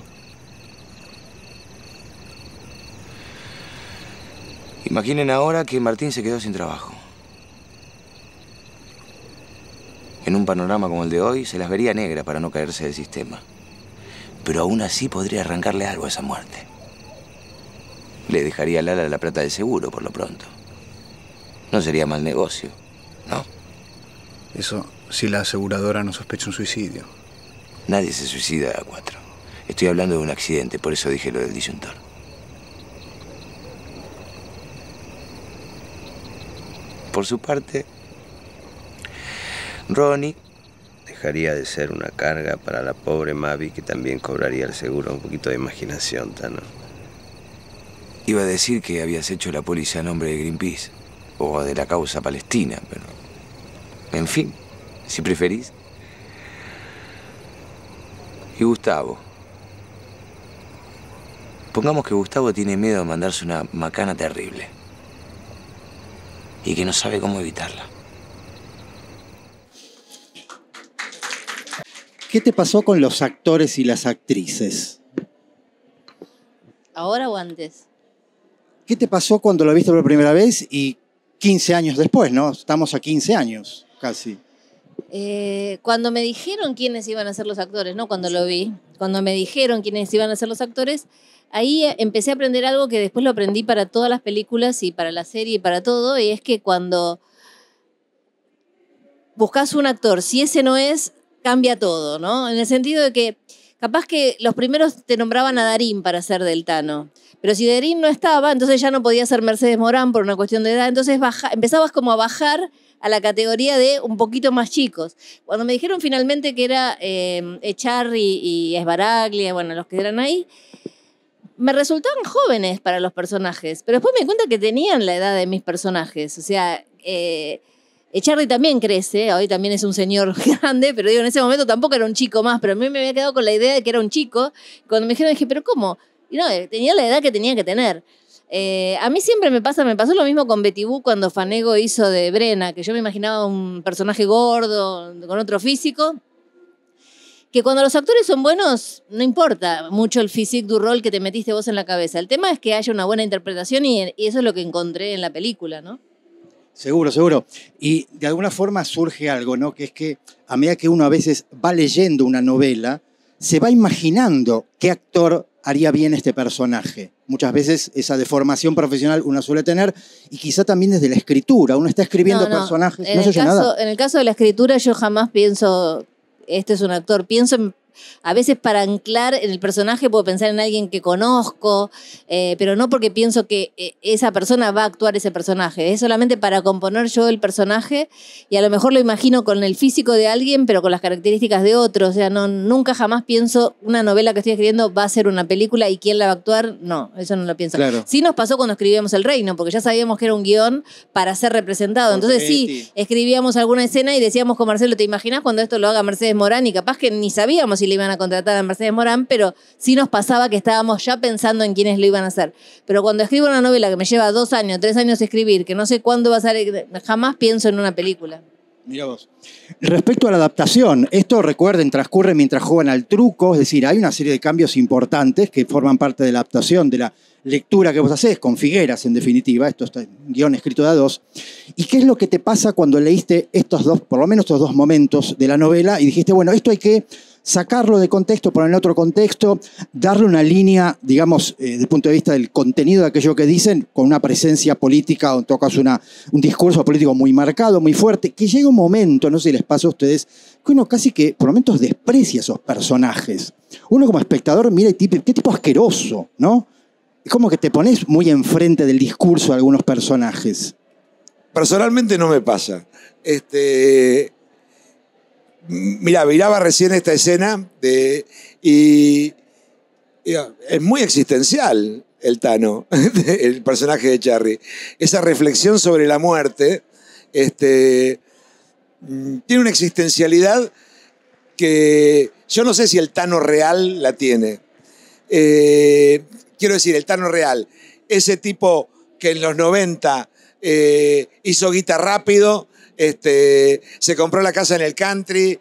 [SPEAKER 9] Imaginen ahora que Martín se quedó sin trabajo. En un panorama como el de hoy, se las vería negras para no caerse del sistema. Pero aún así podría arrancarle algo a esa muerte. Le dejaría al ala la plata del seguro, por lo pronto. No sería mal negocio, ¿no?
[SPEAKER 10] Eso si la aseguradora no sospecha un suicidio.
[SPEAKER 9] Nadie se suicida a 4. Estoy hablando de un accidente, por eso dije lo del disyuntor. Por su parte, Ronnie dejaría de ser una carga para la pobre Mavi, que también cobraría el seguro. Un poquito de imaginación, Tano. Iba a decir que habías hecho la póliza a nombre de Greenpeace o de la causa palestina, pero... En fin, si preferís. Y Gustavo. Pongamos que Gustavo tiene miedo de mandarse una macana terrible. Y que no sabe cómo evitarla.
[SPEAKER 2] ¿Qué te pasó con los actores y las actrices?
[SPEAKER 4] ¿Ahora o antes?
[SPEAKER 2] ¿Qué te pasó cuando lo viste por primera vez y 15 años después, ¿no? Estamos a 15 años, casi.
[SPEAKER 4] Cuando me dijeron quiénes iban a ser los actores, no cuando lo vi, cuando me dijeron quiénes iban a ser los actores, ahí empecé a aprender algo que después lo aprendí para todas las películas y para la serie y para todo, y es que cuando buscas un actor, si ese no es, cambia todo, ¿no? En el sentido de que capaz que los primeros te nombraban a Darín para ser del Tano, pero si Darín no estaba, entonces ya no podía ser Mercedes Morán por una cuestión de edad, entonces empezabas como a bajar a la categoría de un poquito más chicos. Cuando me dijeron finalmente que era Echarri y Esbaraglia, bueno, los que eran ahí, me resultaban jóvenes para los personajes, pero después me di cuenta que tenían la edad de mis personajes, o sea... Echarri también crece, hoy también es un señor grande, pero digo, en ese momento tampoco era un chico más, pero a mí me había quedado con la idea de que era un chico. Cuando me dijeron, dije, ¿pero cómo? Y no, tenía la edad que tenía que tener. A mí siempre me pasó lo mismo con Betty Boo cuando Fanego hizo de Brena, que yo me imaginaba un personaje gordo, con otro físico. que cuando los actores son buenos, no importa mucho el physique du rol que te metiste vos en la cabeza. El tema es que haya una buena interpretación y eso es lo que encontré en la película, ¿no?
[SPEAKER 2] Seguro, seguro. Y de alguna forma surge algo, ¿no? Que es que a medida que uno a veces va leyendo una novela, se va imaginando qué actor haría bien este personaje. Muchas veces esa deformación profesional uno suele tener y quizá también desde la escritura. Uno está escribiendo personajes, no se oye nada.
[SPEAKER 4] En el caso de la escritura yo jamás pienso, este es un actor, pienso a veces para anclar en el personaje puedo pensar en alguien que conozco, pero no porque pienso que esa persona va a actuar ese personaje. Es solamente para componer yo el personaje y a lo mejor lo imagino con el físico de alguien, pero con las características de otro. O sea, nunca jamás pienso una novela que estoy escribiendo va a ser una película y quién la va a actuar. No, eso no lo pienso. Claro. Sí nos pasó cuando escribíamos El Reino, porque ya sabíamos que era un guión para ser representado. Entonces sí, escribíamos alguna escena y decíamos con Marcelo, ¿te imaginas cuando esto lo haga Mercedes Morán? Y capaz que ni sabíamos si le iban a contratar a Mercedes Morán, pero sí nos pasaba que estábamos ya pensando en quiénes lo iban a hacer. Pero cuando escribo una novela que me lleva 2 años, 3 años escribir, que no sé cuándo va a salir, jamás pienso en una película.
[SPEAKER 2] Mira vos. Respecto a la adaptación, esto, recuerden, transcurre mientras juegan al truco, es decir, hay una serie de cambios importantes que forman parte de la adaptación, de la lectura que vos hacés, con Figueras, en definitiva, esto está un guión escrito de a 2. ¿Y qué es lo que te pasa cuando leíste estos dos, por lo menos estos 2 momentos de la novela y dijiste, bueno, esto hay que sacarlo de contexto, ponerlo en otro contexto, darle una línea, digamos, desde el punto de vista del contenido de aquello que dicen, con una presencia política, o en todo caso un discurso político muy marcado, muy fuerte, que llega un momento, no sé si les pasa a ustedes, que uno casi que por momentos desprecia esos personajes. Uno como espectador mira, qué tipo asqueroso, ¿no? Es como que te pones muy enfrente del discurso de algunos personajes.
[SPEAKER 3] Personalmente no me pasa. Miraba recién esta escena y es muy existencial el Tano, el personaje de Charry. Esa reflexión sobre la muerte tiene una existencialidad que yo no sé si el Tano real la tiene. Quiero decir, el Tano real, ese tipo que en los 90 hizo guita rápido, se compró la casa en el country,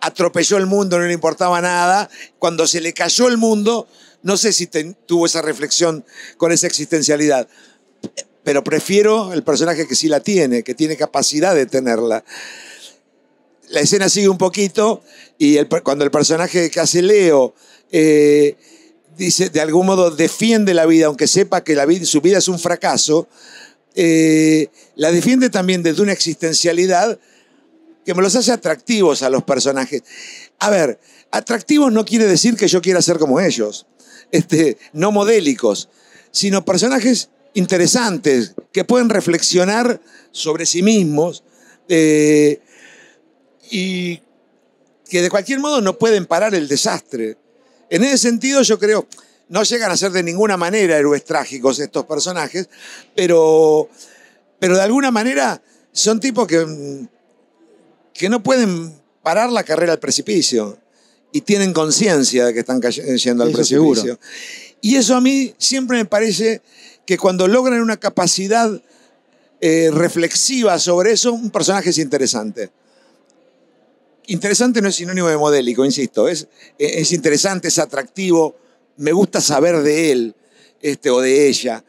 [SPEAKER 3] atropelló el mundo, no le importaba nada. Cuando se le cayó el mundo, no sé si tuvo esa reflexión con esa existencialidad. Pero prefiero el personaje que sí la tiene, que tiene capacidad de tenerla. La escena sigue un poquito y cuando el personaje que hace Leo dice, de algún modo defiende la vida, aunque sepa que su vida es un fracaso, la defiende también desde una existencialidad que me los hace atractivos a los personajes. A ver, atractivos no quiere decir que yo quiera ser como ellos, no modélicos, sino personajes interesantes que pueden reflexionar sobre sí mismos y que de cualquier modo no pueden parar el desastre. En ese sentido yo creo, no llegan a ser de ninguna manera héroes trágicos estos personajes, pero de alguna manera son tipos que no pueden parar la carrera al precipicio y tienen conciencia de que están yendo al precipicio. Seguro. Y eso a mí siempre me parece que cuando logran una capacidad reflexiva sobre eso, un personaje es interesante. Interesante no es sinónimo de modélico, insisto. Es interesante, es atractivo, me gusta saber de él o de ella.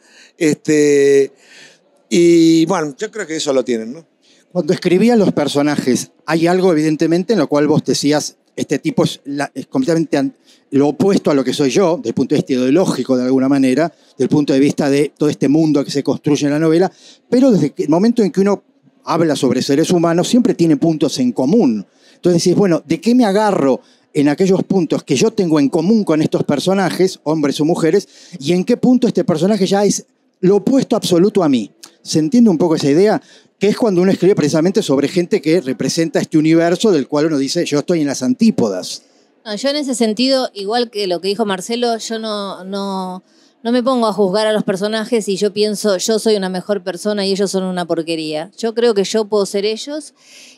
[SPEAKER 3] Y bueno, yo creo que eso lo tienen, ¿no?
[SPEAKER 2] Cuando escribían los personajes, hay algo evidentemente en lo cual vos decías, este tipo es completamente lo opuesto a lo que soy yo, desde el punto de vista ideológico de alguna manera, desde el punto de vista de todo este mundo que se construye en la novela, pero desde el momento en que uno habla sobre seres humanos, siempre tiene puntos en común. Entonces decís, bueno, ¿de qué me agarro en aquellos puntos que yo tengo en común con estos personajes, hombres o mujeres, y en qué punto este personaje ya es lo opuesto absoluto a mí? ¿Se entiende un poco esa idea? Que es cuando uno escribe precisamente sobre gente que representa este universo del cual uno dice, yo estoy en las antípodas.
[SPEAKER 4] No, yo en ese sentido, igual que lo que dijo Marcelo, yo no No me pongo a juzgar a los personajes y yo pienso, yo soy una mejor persona y ellos son una porquería. Yo creo que yo puedo ser ellos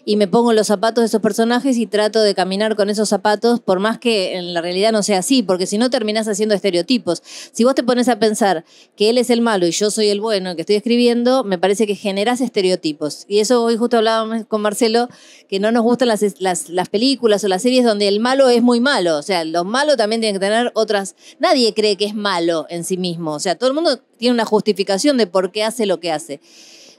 [SPEAKER 4] y me pongo en los zapatos de esos personajes y trato de caminar con esos zapatos, por más que en la realidad no sea así, porque si no terminás haciendo estereotipos. Si vos te pones a pensar que él es el malo y yo soy el bueno, el que estoy escribiendo, me parece que generás estereotipos. Y eso hoy justo hablábamos con Marcelo, que no nos gustan las películas o las series donde el malo es muy malo. O sea, los malos también tienen que tener otras... Nadie cree que es malo en sí mismo. O sea, todo el mundo tiene una justificación de por qué hace lo que hace.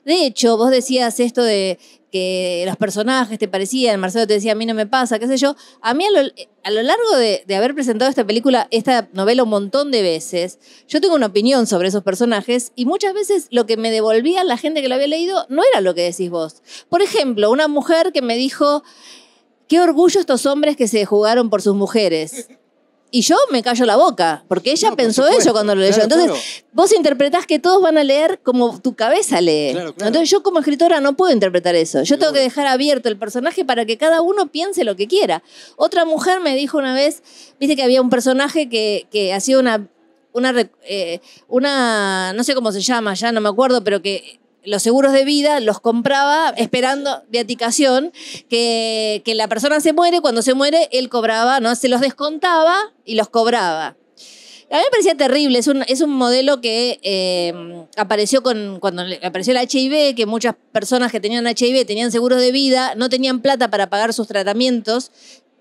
[SPEAKER 4] De hecho, vos decías esto de que los personajes te parecían, Marcelo te decía, a mí no me pasa, qué sé yo. A mí a lo largo de haber presentado esta película, esta novela un montón de veces, yo tengo una opinión sobre esos personajes y muchas veces lo que me devolvía la gente que lo había leído no era lo que decís vos. Por ejemplo, una mujer que me dijo, qué orgullo estos hombres que se jugaron por sus mujeres. Y yo me callo la boca, porque ella pensó eso cuando lo leyó.
[SPEAKER 2] Claro,
[SPEAKER 4] Entonces,
[SPEAKER 2] claro.
[SPEAKER 4] vos interpretás que todos van a leer como tu cabeza lee.
[SPEAKER 2] Claro, claro.
[SPEAKER 4] Entonces, yo como escritora no puedo interpretar eso. Yo tengo que dejar abierto el personaje para que cada uno piense lo que quiera. Otra mujer me dijo una vez, viste que había un personaje que hacía una no sé cómo se llama, ya no me acuerdo, pero que los seguros de vida los compraba esperando viaticación, que la persona se muere, cuando se muere él cobraba, ¿no? Se los descontaba y los cobraba. A mí me parecía terrible, es un modelo que apareció cuando apareció el HIV, que muchas personas que tenían HIV tenían seguros de vida, no tenían plata para pagar sus tratamientos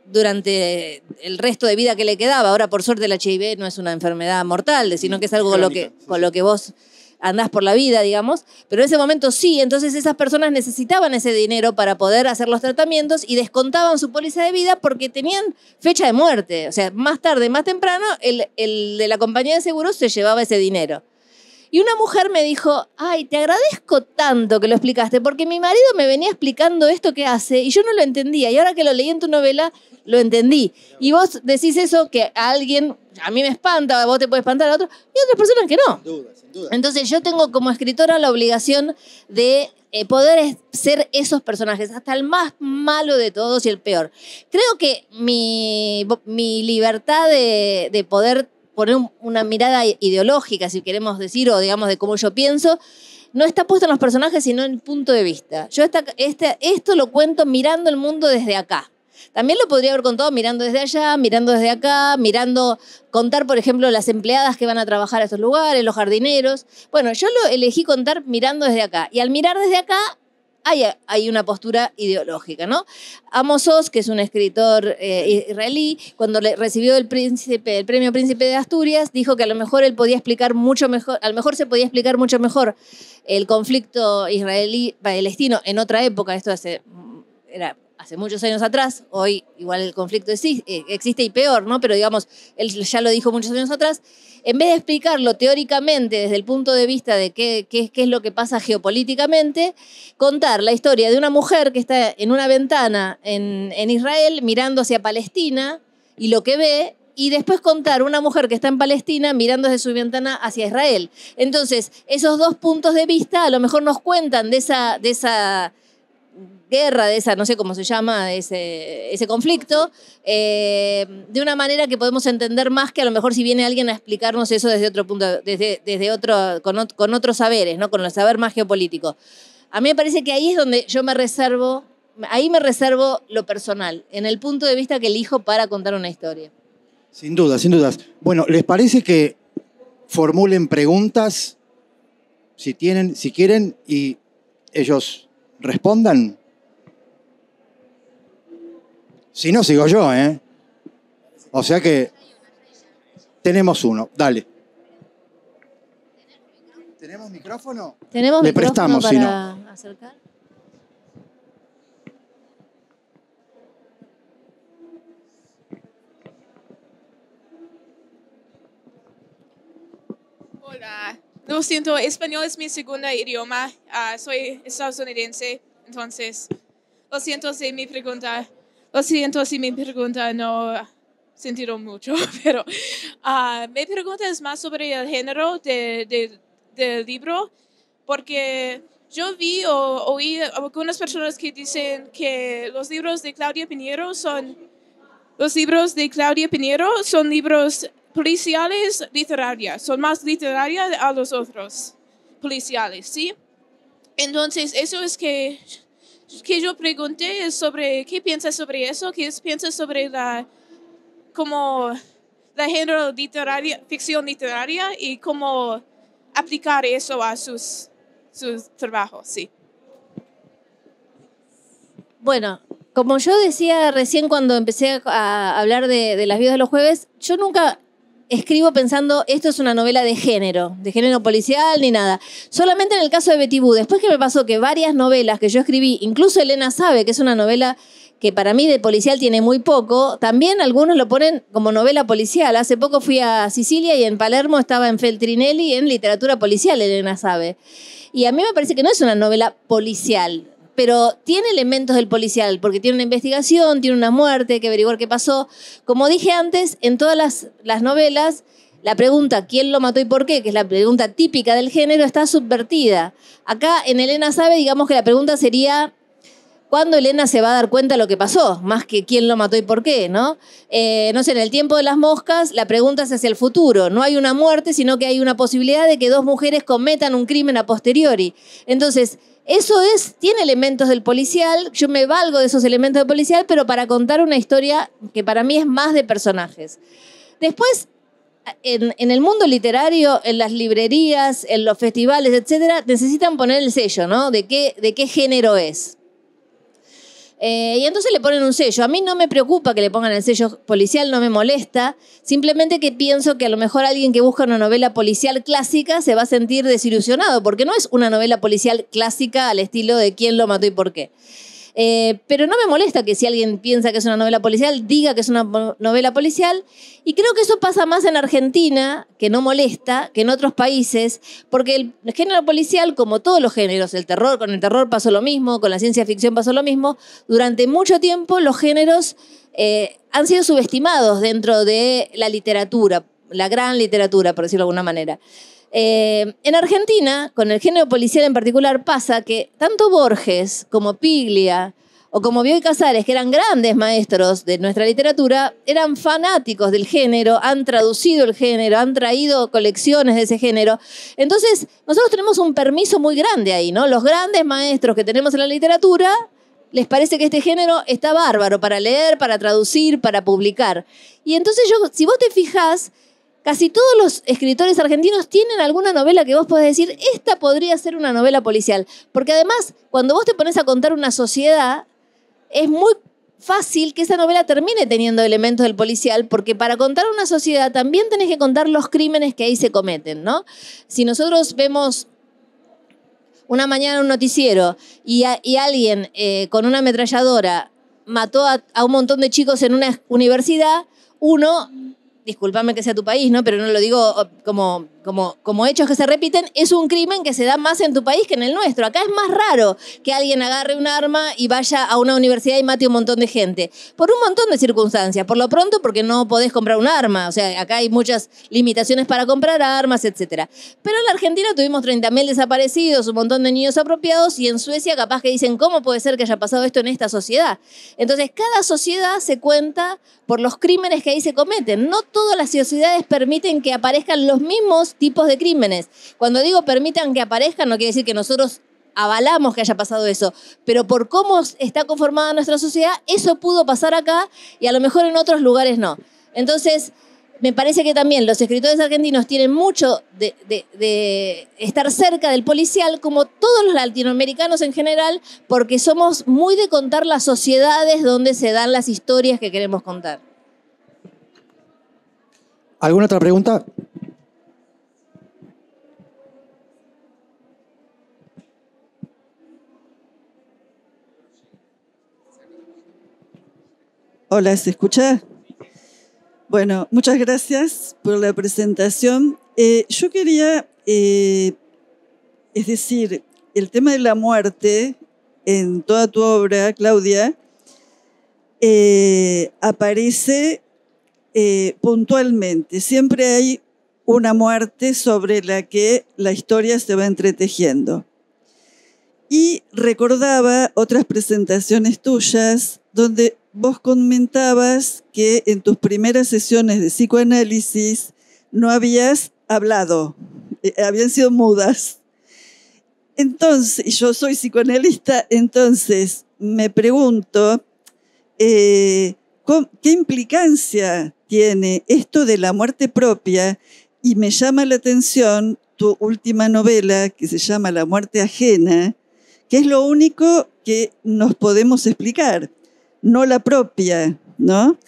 [SPEAKER 4] durante el resto de vida que le quedaba. Ahora, por suerte, el HIV no es una enfermedad mortal, sino que es algo con lo que vos andás por la vida, digamos, pero en ese momento sí, entonces esas personas necesitaban ese dinero para poder hacer los tratamientos y descontaban su póliza de vida porque tenían fecha de muerte. O sea, más tarde, más temprano, el de la compañía de seguros se llevaba ese dinero. Y una mujer me dijo, ay, te agradezco tanto que lo explicaste, porque mi marido me venía explicando esto que hace y yo no lo entendía, y ahora que lo leí en tu novela, lo entendí. Y vos decís eso que a alguien, a mí me espanta, a vos te puede espantar a otro, y a otras personas que no.
[SPEAKER 2] Sin duda.
[SPEAKER 4] Entonces yo tengo como escritora la obligación de poder ser esos personajes, hasta el más malo de todos y el peor. Creo que mi libertad de poder poner una mirada ideológica, si queremos decir, o digamos de cómo yo pienso, no está puesta en los personajes, sino en el punto de vista. Yo esto lo cuento mirando el mundo desde acá. También lo podría haber contado mirando desde allá, mirando desde acá, contar, por ejemplo, las empleadas que van a trabajar a estos lugares, los jardineros. Bueno, yo lo elegí contar mirando desde acá. Y al mirar desde acá, hay una postura ideológica, ¿no? Amos Oz, que es un escritor israelí, cuando recibió el premio Príncipe de Asturias, dijo que a lo mejor él podía explicar mucho mejor, a lo mejor se podía explicar mucho mejor el conflicto israelí-palestino en otra época, esto era hace muchos años atrás, hoy igual el conflicto existe y peor, ¿no? Pero digamos, él ya lo dijo muchos años atrás. En vez de explicarlo teóricamente desde el punto de vista de qué es lo que pasa geopolíticamente, contar la historia de una mujer que está en una ventana en Israel mirando hacia Palestina y lo que ve, y después contar una mujer que está en Palestina mirando desde su ventana hacia Israel. Entonces, esos dos puntos de vista a lo mejor nos cuentan de esa guerra, de esa, no sé cómo se llama, de ese conflicto, de una manera que podemos entender más que a lo mejor si viene alguien a explicarnos eso desde otro punto, con otros saberes, ¿no? Con el saber más geopolítico. A mí me parece que ahí es donde yo me reservo lo personal, en el punto de vista que elijo para contar una historia.
[SPEAKER 2] Sin dudas, sin dudas. Bueno, ¿les parece que formulen preguntas si quieren, y ellos respondan? Si no, sigo yo, ¿eh? O sea que tenemos uno. Dale. ¿Tenemos micrófono?
[SPEAKER 4] ¿Tenemos
[SPEAKER 2] Le
[SPEAKER 4] micrófono
[SPEAKER 2] prestamos,
[SPEAKER 4] para
[SPEAKER 2] si no.
[SPEAKER 4] acercar?
[SPEAKER 11] Hola. Lo siento, español es mi segundo idioma. Soy estadounidense, entonces lo siento si mi pregunta no sentido mucho, pero mi pregunta es más sobre el género del libro, porque yo vi o oí algunas personas que dicen que los libros de Claudia Piñero son libros policiales literarias, son más literarias a los otros policiales, ¿sí? Entonces, eso es que yo pregunté es sobre qué piensas sobre eso, qué piensas sobre la género literaria, ficción literaria y cómo aplicar eso a sus trabajos, sí.
[SPEAKER 4] Bueno, como yo decía recién cuando empecé a hablar de Las viudas de los jueves, yo nunca escribo pensando esto es una novela de género policial ni nada. Solamente en el caso de Betty Boo, después que me pasó que varias novelas que yo escribí, incluso Elena sabe que es una novela que para mí de policial tiene muy poco, también algunos lo ponen como novela policial. Hace poco fui a Sicilia y en Palermo estaba en Feltrinelli en literatura policial, Elena sabe. Y a mí me parece que no es una novela policial, pero tiene elementos del policial, porque tiene una investigación, tiene una muerte, hay que averiguar qué pasó. Como dije antes, en todas las novelas, la pregunta ¿quién lo mató y por qué?, que es la pregunta típica del género, está subvertida. Acá en Elena sabe, digamos que la pregunta sería ¿cuándo Elena se va a dar cuenta de lo que pasó? Más que quién lo mató y por qué, ¿no? No sé, en El tiempo de las moscas, la pregunta es hacia el futuro. No hay una muerte, sino que hay una posibilidad de que dos mujeres cometan un crimen a posteriori. Entonces, eso tiene elementos del policial, yo me valgo de esos elementos del policial, pero para contar una historia que para mí es más de personajes. Después, en el mundo literario, en las librerías, en los festivales, etcétera, necesitan poner el sello, ¿no? De qué género es. Y entonces le ponen un sello. A mí no me preocupa que le pongan el sello policial, no me molesta. Simplemente que pienso que a lo mejor alguien que busca una novela policial clásica se va a sentir desilusionado, porque no es una novela policial clásica al estilo de quién lo mató y por qué. Pero no me molesta que si alguien piensa que es una novela policial, diga que es una novela policial. Y creo que eso pasa más en Argentina, que no molesta, que en otros países, porque el género policial, como todos los géneros, con el terror pasó lo mismo, con la ciencia ficción pasó lo mismo, durante mucho tiempo los géneros han sido subestimados dentro de la literatura, la gran literatura, por decirlo de alguna manera. En Argentina, con el género policial en particular, pasa que tanto Borges como Piglia o como Bioy Casares, que eran grandes maestros de nuestra literatura, eran fanáticos del género, han traducido el género, han traído colecciones de ese género. Entonces, nosotros tenemos un permiso muy grande ahí, ¿no? Los grandes maestros que tenemos en la literatura les parece que este género está bárbaro para leer, para traducir, para publicar. Y entonces si vos te fijás, casi todos los escritores argentinos tienen alguna novela que vos podés decir, esta podría ser una novela policial. Porque además, cuando vos te pones a contar una sociedad, es muy fácil que esa novela termine teniendo elementos del policial, porque para contar una sociedad también tenés que contar los crímenes que ahí se cometen, ¿no? Si nosotros vemos una mañana un noticiero y alguien con una ametralladora mató a un montón de chicos en una universidad, uno... Discúlpame que sea tu país, ¿no? Pero no lo digo como hechos que se repiten, es un crimen que se da más en tu país que en el nuestro. Acá es más raro que alguien agarre un arma y vaya a una universidad y mate a un montón de gente. Por un montón de circunstancias. Por lo pronto, porque no podés comprar un arma. O sea, acá hay muchas limitaciones para comprar armas, etc. Pero en la Argentina tuvimos 30.000 desaparecidos, un montón de niños apropiados, y en Suecia capaz que dicen, ¿cómo puede ser que haya pasado esto en esta sociedad? Entonces, cada sociedad se cuenta por los crímenes que ahí se cometen. No todas las sociedades permiten que aparezcan los mismos tipos de crímenes. Cuando digo permitan que aparezcan, no quiere decir que nosotros avalamos que haya pasado eso, pero por cómo está conformada nuestra sociedad, eso pudo pasar acá y a lo mejor en otros lugares no. Entonces, me parece que también los escritores argentinos tienen mucho de estar cerca del policial, como todos los latinoamericanos en general, porque somos muy de contar las sociedades donde se dan las historias que queremos contar.
[SPEAKER 2] ¿Alguna otra pregunta?
[SPEAKER 12] Hola, ¿se escucha? Bueno, muchas gracias por la presentación. Yo quería, es decir, el tema de la muerte en toda tu obra, Claudia, aparece puntualmente. Siempre hay una muerte sobre la que la historia se va entretejiendo. Y recordaba otras presentaciones tuyas donde vos comentabas que en tus primeras sesiones de psicoanálisis no habías hablado, habían sido mudas. Entonces, y yo soy psicoanalista, entonces me pregunto, ¿qué implicancia tiene esto de la muerte propia? Y me llama la atención tu última novela, que se llama La muerte ajena, que es lo único que nos podemos explicar, no la propia, ¿no?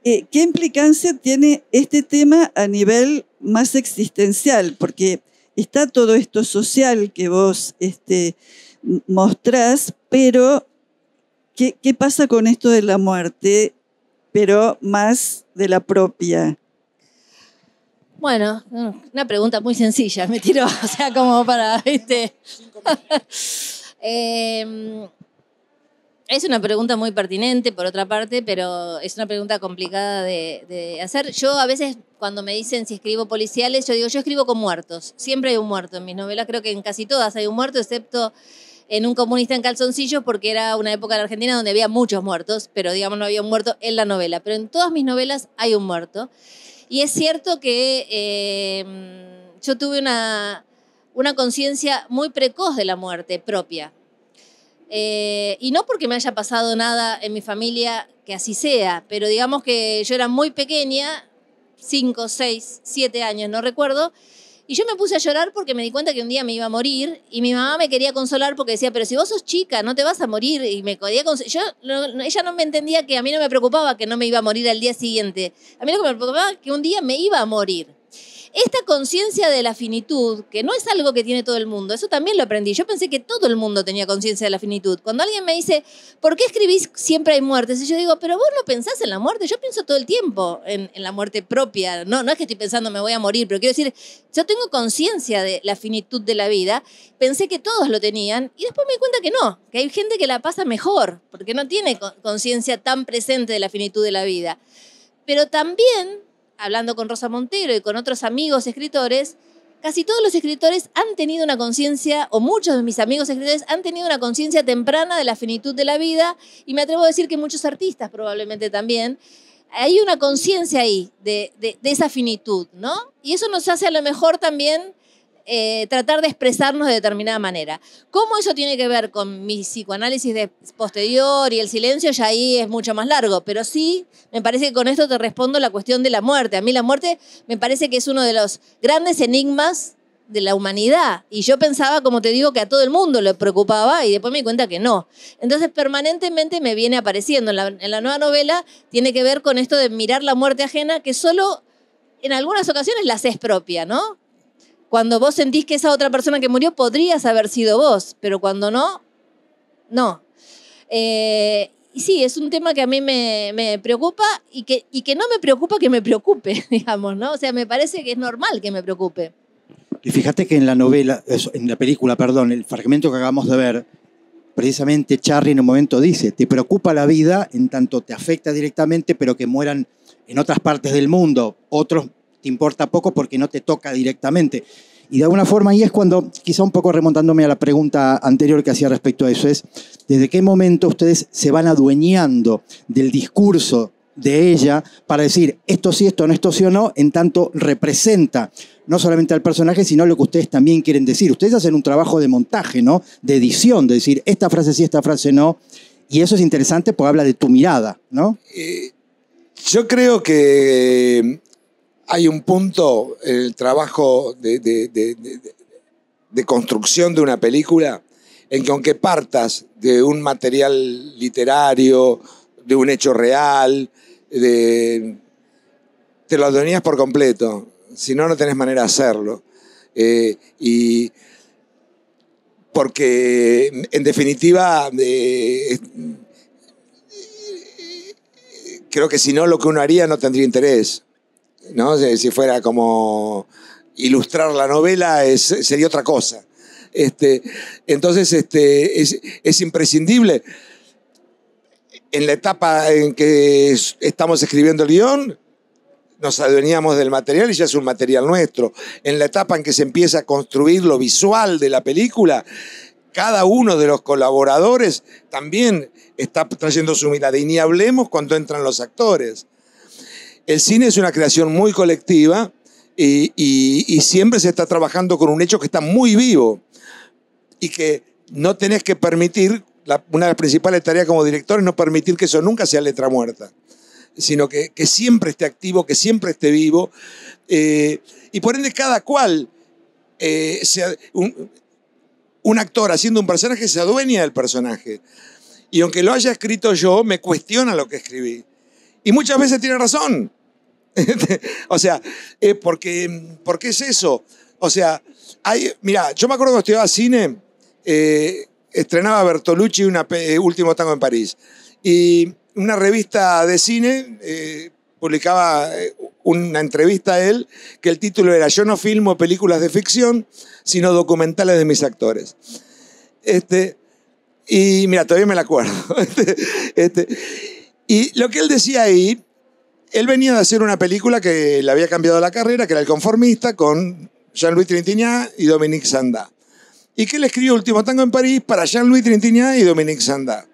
[SPEAKER 12] ¿Qué implicancia tiene este tema a nivel más existencial? Porque está todo esto social que vos mostrás, pero ¿qué pasa con esto de la muerte, pero más de la propia?
[SPEAKER 4] Bueno, una pregunta muy sencilla, me tiró, o sea, como para, es una pregunta muy pertinente, por otra parte, pero es una pregunta complicada de hacer. Yo a veces, cuando me dicen si escribo policiales, yo digo, yo escribo con muertos. Siempre hay un muerto en mis novelas, creo que en casi todas hay un muerto, excepto en Un comunista en calzoncillos, porque era una época en Argentina donde había muchos muertos, pero digamos no había un muerto en la novela. Pero en todas mis novelas hay un muerto. Y es cierto que yo tuve una conciencia muy precoz de la muerte propia. Y no porque me haya pasado nada en mi familia que así sea, pero digamos que yo era muy pequeña, 5, 6, 7 años, no recuerdo, y yo me puse a llorar porque me di cuenta que un día me iba a morir y mi mamá me quería consolar porque decía, pero si vos sos chica, no te vas a morir. Y me quería ella no me entendía que a mí no me preocupaba que no me iba a morir al día siguiente. A mí lo que me preocupaba es que un día me iba a morir. Esta conciencia de la finitud, que no es algo que tiene todo el mundo, eso también lo aprendí. Yo pensé que todo el mundo tenía conciencia de la finitud. Cuando alguien me dice, ¿por qué escribís siempre hay muertes? Y yo digo, pero vos no pensás en la muerte. Yo pienso todo el tiempo en la muerte propia. No es que estoy pensando me voy a morir, pero quiero decir, yo tengo conciencia de la finitud de la vida. Pensé que todos lo tenían y después me di cuenta que no, que hay gente que la pasa mejor, porque no tiene conciencia tan presente de la finitud de la vida. Pero también, hablando con Rosa Montero y con otros amigos escritores, casi todos los escritores han tenido una conciencia, o muchos de mis amigos escritores han tenido una conciencia temprana de la finitud de la vida, y me atrevo a decir que muchos artistas probablemente también. Hay una conciencia ahí de esa finitud, ¿no? Y eso nos hace a lo mejor también tratar de expresarnos de determinada manera. ¿Cómo eso tiene que ver con mi psicoanálisis posterior y el silencio? Ya ahí es mucho más largo, pero sí, me parece que con esto te respondo la cuestión de la muerte. A mí la muerte me parece que es uno de los grandes enigmas de la humanidad. Y yo pensaba, como te digo, que a todo el mundo le preocupaba y después me di cuenta que no. Entonces, permanentemente me viene apareciendo. En la nueva novela tiene que ver con esto de mirar la muerte ajena, que solo en algunas ocasiones la haces propia, ¿no? Cuando vos sentís que esa otra persona que murió podrías haber sido vos, pero cuando no, no. Y sí, es un tema que a mí me preocupa y que no me preocupa que me preocupe, digamos, ¿no? O sea, me parece que es normal que me preocupe.
[SPEAKER 2] Y fíjate que en la novela, en la película, perdón, el fragmento que acabamos de ver, precisamente Charry en un momento dice, te preocupa la vida en tanto te afecta directamente, pero que mueran en otras partes del mundo, otros te importa poco porque no te toca directamente. Y de alguna forma ahí es cuando, quizá un poco remontándome a la pregunta anterior que hacía respecto a eso, es desde qué momento ustedes se van adueñando del discurso de ella para decir esto sí o no, en tanto representa no solamente al personaje, sino lo que ustedes también quieren decir. Ustedes hacen un trabajo de montaje, ¿no? De edición, de decir esta frase sí, esta frase no. Y eso es interesante porque habla de tu mirada, ¿no?
[SPEAKER 3] Yo creo que hay un punto en el trabajo de construcción de una película en que aunque partas de un material literario, de un hecho real, te lo adueñas por completo. Si no, no tenés manera de hacerlo. Y porque, en definitiva, creo que si no, lo que uno haría no tendría interés, ¿no? Si fuera como ilustrar la novela, sería otra cosa. Entonces, es imprescindible. En la etapa en que estamos escribiendo el guión, nos adueñamos del material y ya es un material nuestro. En la etapa en que se empieza a construir lo visual de la película, cada uno de los colaboradores también está trayendo su mirada. Y ni hablemos cuando entran los actores. El cine es una creación muy colectiva y siempre se está trabajando con un hecho que está muy vivo y que no tenés que permitir, una de las principales tareas como director es no permitir que eso nunca sea letra muerta, sino que siempre esté activo, que siempre esté vivo. Y por ende cada cual, un actor haciendo un personaje se adueña del personaje. Y aunque lo haya escrito yo, me cuestiona lo que escribí. Y muchas veces tiene razón. O sea, porque es eso. O sea, mira, yo me acuerdo cuando estudiaba cine, estrenaba Bertolucci Último Tango en París. Y una revista de cine publicaba una entrevista a él, que el título era "Yo no filmo películas de ficción, sino documentales de mis actores". Y mira, todavía me la acuerdo. Y lo que él decía ahí, él venía de hacer una película que le había cambiado la carrera, que era El Conformista, con Jean-Louis Trintignant y Dominique Sanda. Y que él escribió Último Tango en París para Jean-Louis Trintignant y Dominique Sanda.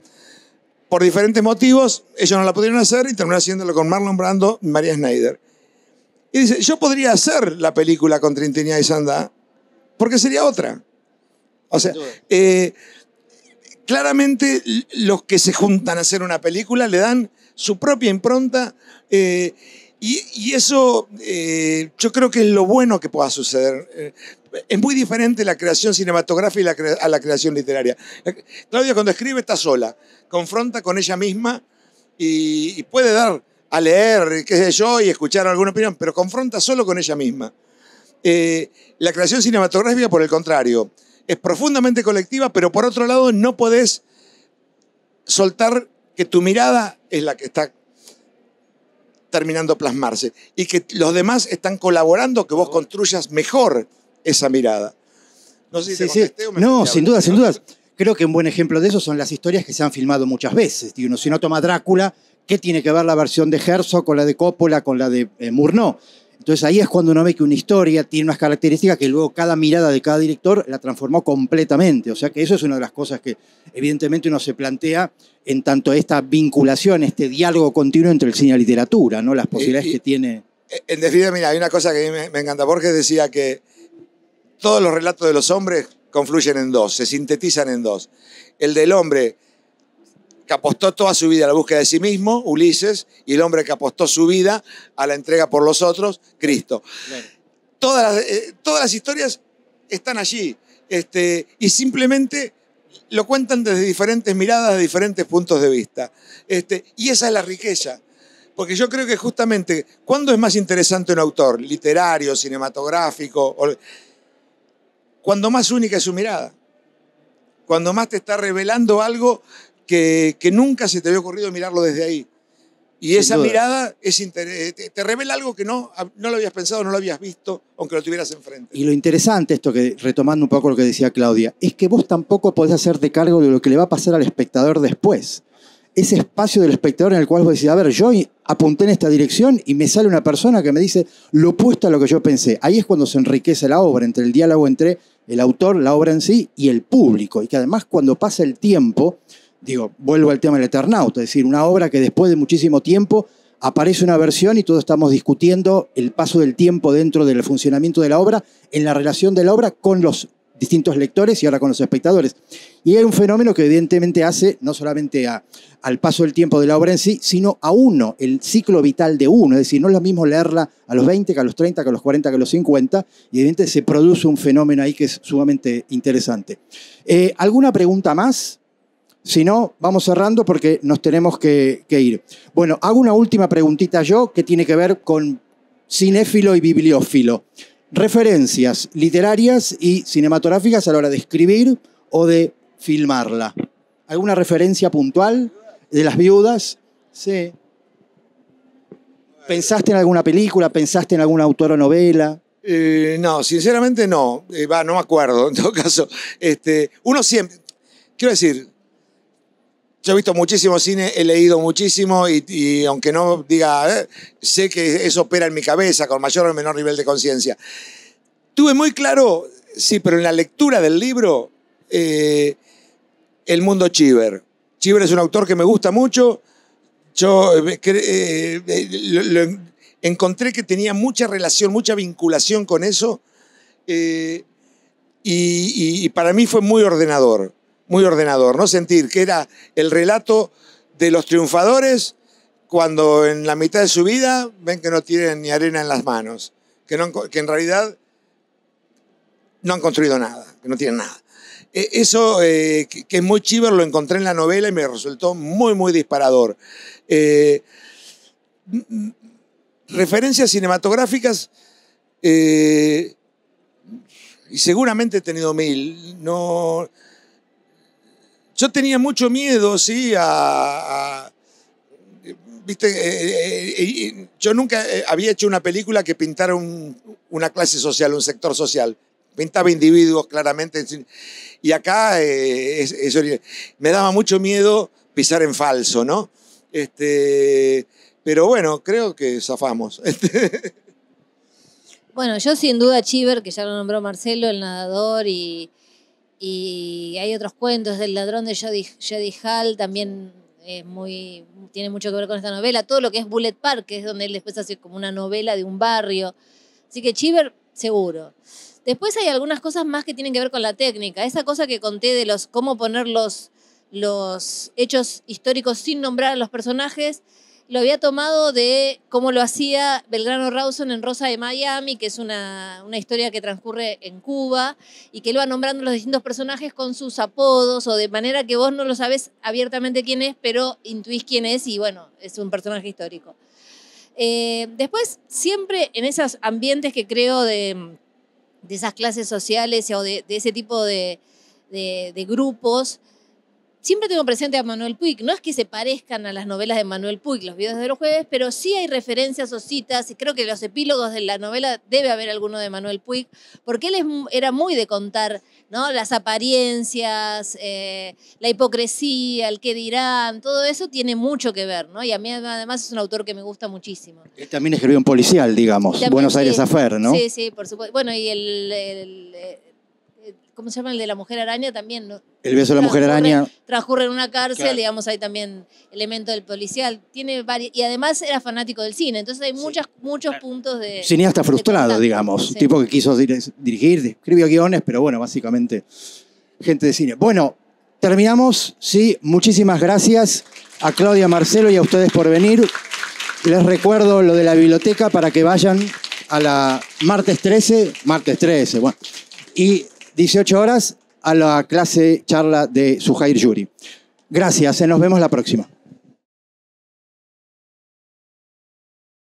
[SPEAKER 3] Por diferentes motivos, ellos no la pudieron hacer y terminó haciéndolo con Marlon Brando y María Schneider. Y dice, yo podría hacer la película con Trintignant y Sanda, porque sería otra. O sea, claramente los que se juntan a hacer una película le dan su propia impronta y eso yo creo que es lo bueno que pueda suceder. Es muy diferente la creación cinematográfica a la creación literaria. Claudia cuando escribe está sola, confronta con ella misma y puede dar a leer, qué sé yo, y escuchar alguna opinión, pero confronta solo con ella misma. La creación cinematográfica, por el contrario, es profundamente colectiva, pero por otro lado no podés soltar que tu mirada es la que está terminando plasmarse y que los demás están colaborando que vos construyas mejor esa mirada. No sé si te contesté o me
[SPEAKER 2] No,
[SPEAKER 3] estoy
[SPEAKER 2] sin duda, sin
[SPEAKER 3] hablando.
[SPEAKER 2] duda. Creo que un buen ejemplo de eso son las historias que se han filmado muchas veces. Digo, si uno toma Drácula, ¿qué tiene que ver la versión de Herzog con la de Coppola, con la de Murnau? Entonces ahí es cuando uno ve que una historia tiene unas características que luego cada mirada de cada director la transformó completamente. O sea que eso es una de las cosas que evidentemente uno se plantea en tanto esta vinculación, este diálogo continuo entre el cine y la literatura, ¿no? Las posibilidades que tiene.
[SPEAKER 3] En definitiva, mira, hay una cosa que a mí me encanta. Borges decía que todos los relatos de los hombres confluyen en dos, se sintetizan en dos. El del hombre que apostó toda su vida a la búsqueda de sí mismo, Ulises, y el hombre que apostó su vida a la entrega por los otros, Cristo. Claro. Todas las historias están allí y simplemente lo cuentan desde diferentes miradas, de diferentes puntos de vista. Y esa es la riqueza. Porque yo creo que justamente, ¿cuándo es más interesante un autor? ¿Literario, cinematográfico? Cuando más única es su mirada. Cuando más te está revelando algo que nunca se te había ocurrido mirarlo desde ahí. Y esa mirada te revela algo que no lo habías pensado, no lo habías visto, aunque lo tuvieras enfrente.
[SPEAKER 2] Y lo interesante, esto que retomando un poco lo que decía Claudia, es que vos tampoco podés hacerte cargo de lo que le va a pasar al espectador después. Ese espacio del espectador en el cual vos decís, a ver, yo apunté en esta dirección y me sale una persona que me dice lo opuesto a lo que yo pensé. Ahí es cuando se enriquece la obra, entre el diálogo entre el autor, la obra en sí y el público. Y que además cuando pasa el tiempo, digo, vuelvo al tema del Eternauta, es decir, una obra que después de muchísimo tiempo aparece una versión y todos estamos discutiendo el paso del tiempo dentro del funcionamiento de la obra, en la relación de la obra con los distintos lectores y ahora con los espectadores. Y hay un fenómeno que evidentemente hace no solamente al paso del tiempo de la obra en sí, sino a uno, el ciclo vital de uno. Es decir, no es lo mismo leerla a los 20 que a los 30, que a los 40, que a los 50, y evidentemente se produce un fenómeno ahí que es sumamente interesante. ¿Alguna pregunta más? Si no, vamos cerrando porque nos tenemos que ir. Bueno, hago una última preguntita yo que tiene que ver con cinéfilo y bibliófilo. Referencias literarias y cinematográficas a la hora de escribir o de filmarla. ¿Alguna referencia puntual de Las Viudas? Sí. ¿Pensaste en alguna película? ¿Pensaste en alguna autora o novela?
[SPEAKER 3] No, sinceramente no. No me acuerdo, en todo caso. Uno siempre... Quiero decir, yo he visto muchísimo cine, he leído muchísimo y aunque no diga, sé que eso opera en mi cabeza con mayor o menor nivel de conciencia. Tuve muy claro, sí, pero en la lectura del libro el mundo Cheever. Cheever es un autor que me gusta mucho. Yo encontré que tenía mucha relación, mucha vinculación con eso. Y para mí fue muy ordenador, ¿no? Sentir que era el relato de los triunfadores cuando en la mitad de su vida ven que no tienen ni arena en las manos, que en realidad no han construido nada, que no tienen nada. Eso, que es muy Cheever, lo encontré en la novela y me resultó muy, muy disparador. Referencias cinematográficas, y seguramente he tenido 1000. No, yo tenía mucho miedo, sí, ¿viste? Yo nunca había hecho una película que pintara una clase social, un sector social. Pintaba individuos claramente. Y acá me daba mucho miedo pisar en falso, ¿no? Pero bueno, creo que zafamos.
[SPEAKER 4] Bueno, yo sin duda Cheever, que ya lo nombró Marcelo, El nadador, y hay otros cuentos del ladrón de Jody Hall, también tiene mucho que ver con esta novela. Todo lo que es Bullet Park, que es donde él después hace como una novela de un barrio. Así que Cheever, seguro. Después hay algunas cosas más que tienen que ver con la técnica. Esa cosa que conté de cómo poner los hechos históricos sin nombrar a los personajes, lo había tomado de cómo lo hacía Belgrano Rawson en Rosa de Miami, que es una historia que transcurre en Cuba y que él va nombrando los distintos personajes con sus apodos, o de manera que vos no lo sabés abiertamente quién es, pero intuís quién es y bueno, es un personaje histórico. Después, siempre en esos ambientes que creo de esas clases sociales o de ese tipo de grupos, siempre tengo presente a Manuel Puig. No es que se parezcan a las novelas de Manuel Puig, los videos de los jueves, pero sí hay referencias o citas, y creo que los epílogos de la novela debe haber alguno de Manuel Puig, porque él era muy de contar, ¿no? Las apariencias, la hipocresía, el qué dirán, todo eso tiene mucho que ver, ¿no? Y a mí además es un autor que me gusta muchísimo.
[SPEAKER 2] Él también escribió un policial, digamos,
[SPEAKER 4] También,
[SPEAKER 2] Buenos
[SPEAKER 4] sí.
[SPEAKER 2] Aires Affair, ¿no?
[SPEAKER 4] Sí, sí, por supuesto. Bueno, y ¿cómo se llama? El de la Mujer Araña también, ¿no?
[SPEAKER 2] El beso de la Mujer Araña.
[SPEAKER 4] Transcurre en una cárcel,
[SPEAKER 2] Claro.
[SPEAKER 4] digamos, hay también elemento del policial. Tiene y además era fanático del cine, entonces hay muchos puntos de...
[SPEAKER 2] Cineasta frustrado, digamos.
[SPEAKER 4] Sí.
[SPEAKER 2] Tipo que quiso dirigir, escribió guiones, pero bueno, básicamente gente de cine. Bueno, terminamos, sí. Muchísimas gracias a Claudia, Marcelo y a ustedes por venir. Les recuerdo lo de la biblioteca para que vayan a la martes 13, bueno, y 18 horas a la clase charla de Sujair Yuri. Gracias, nos vemos la próxima.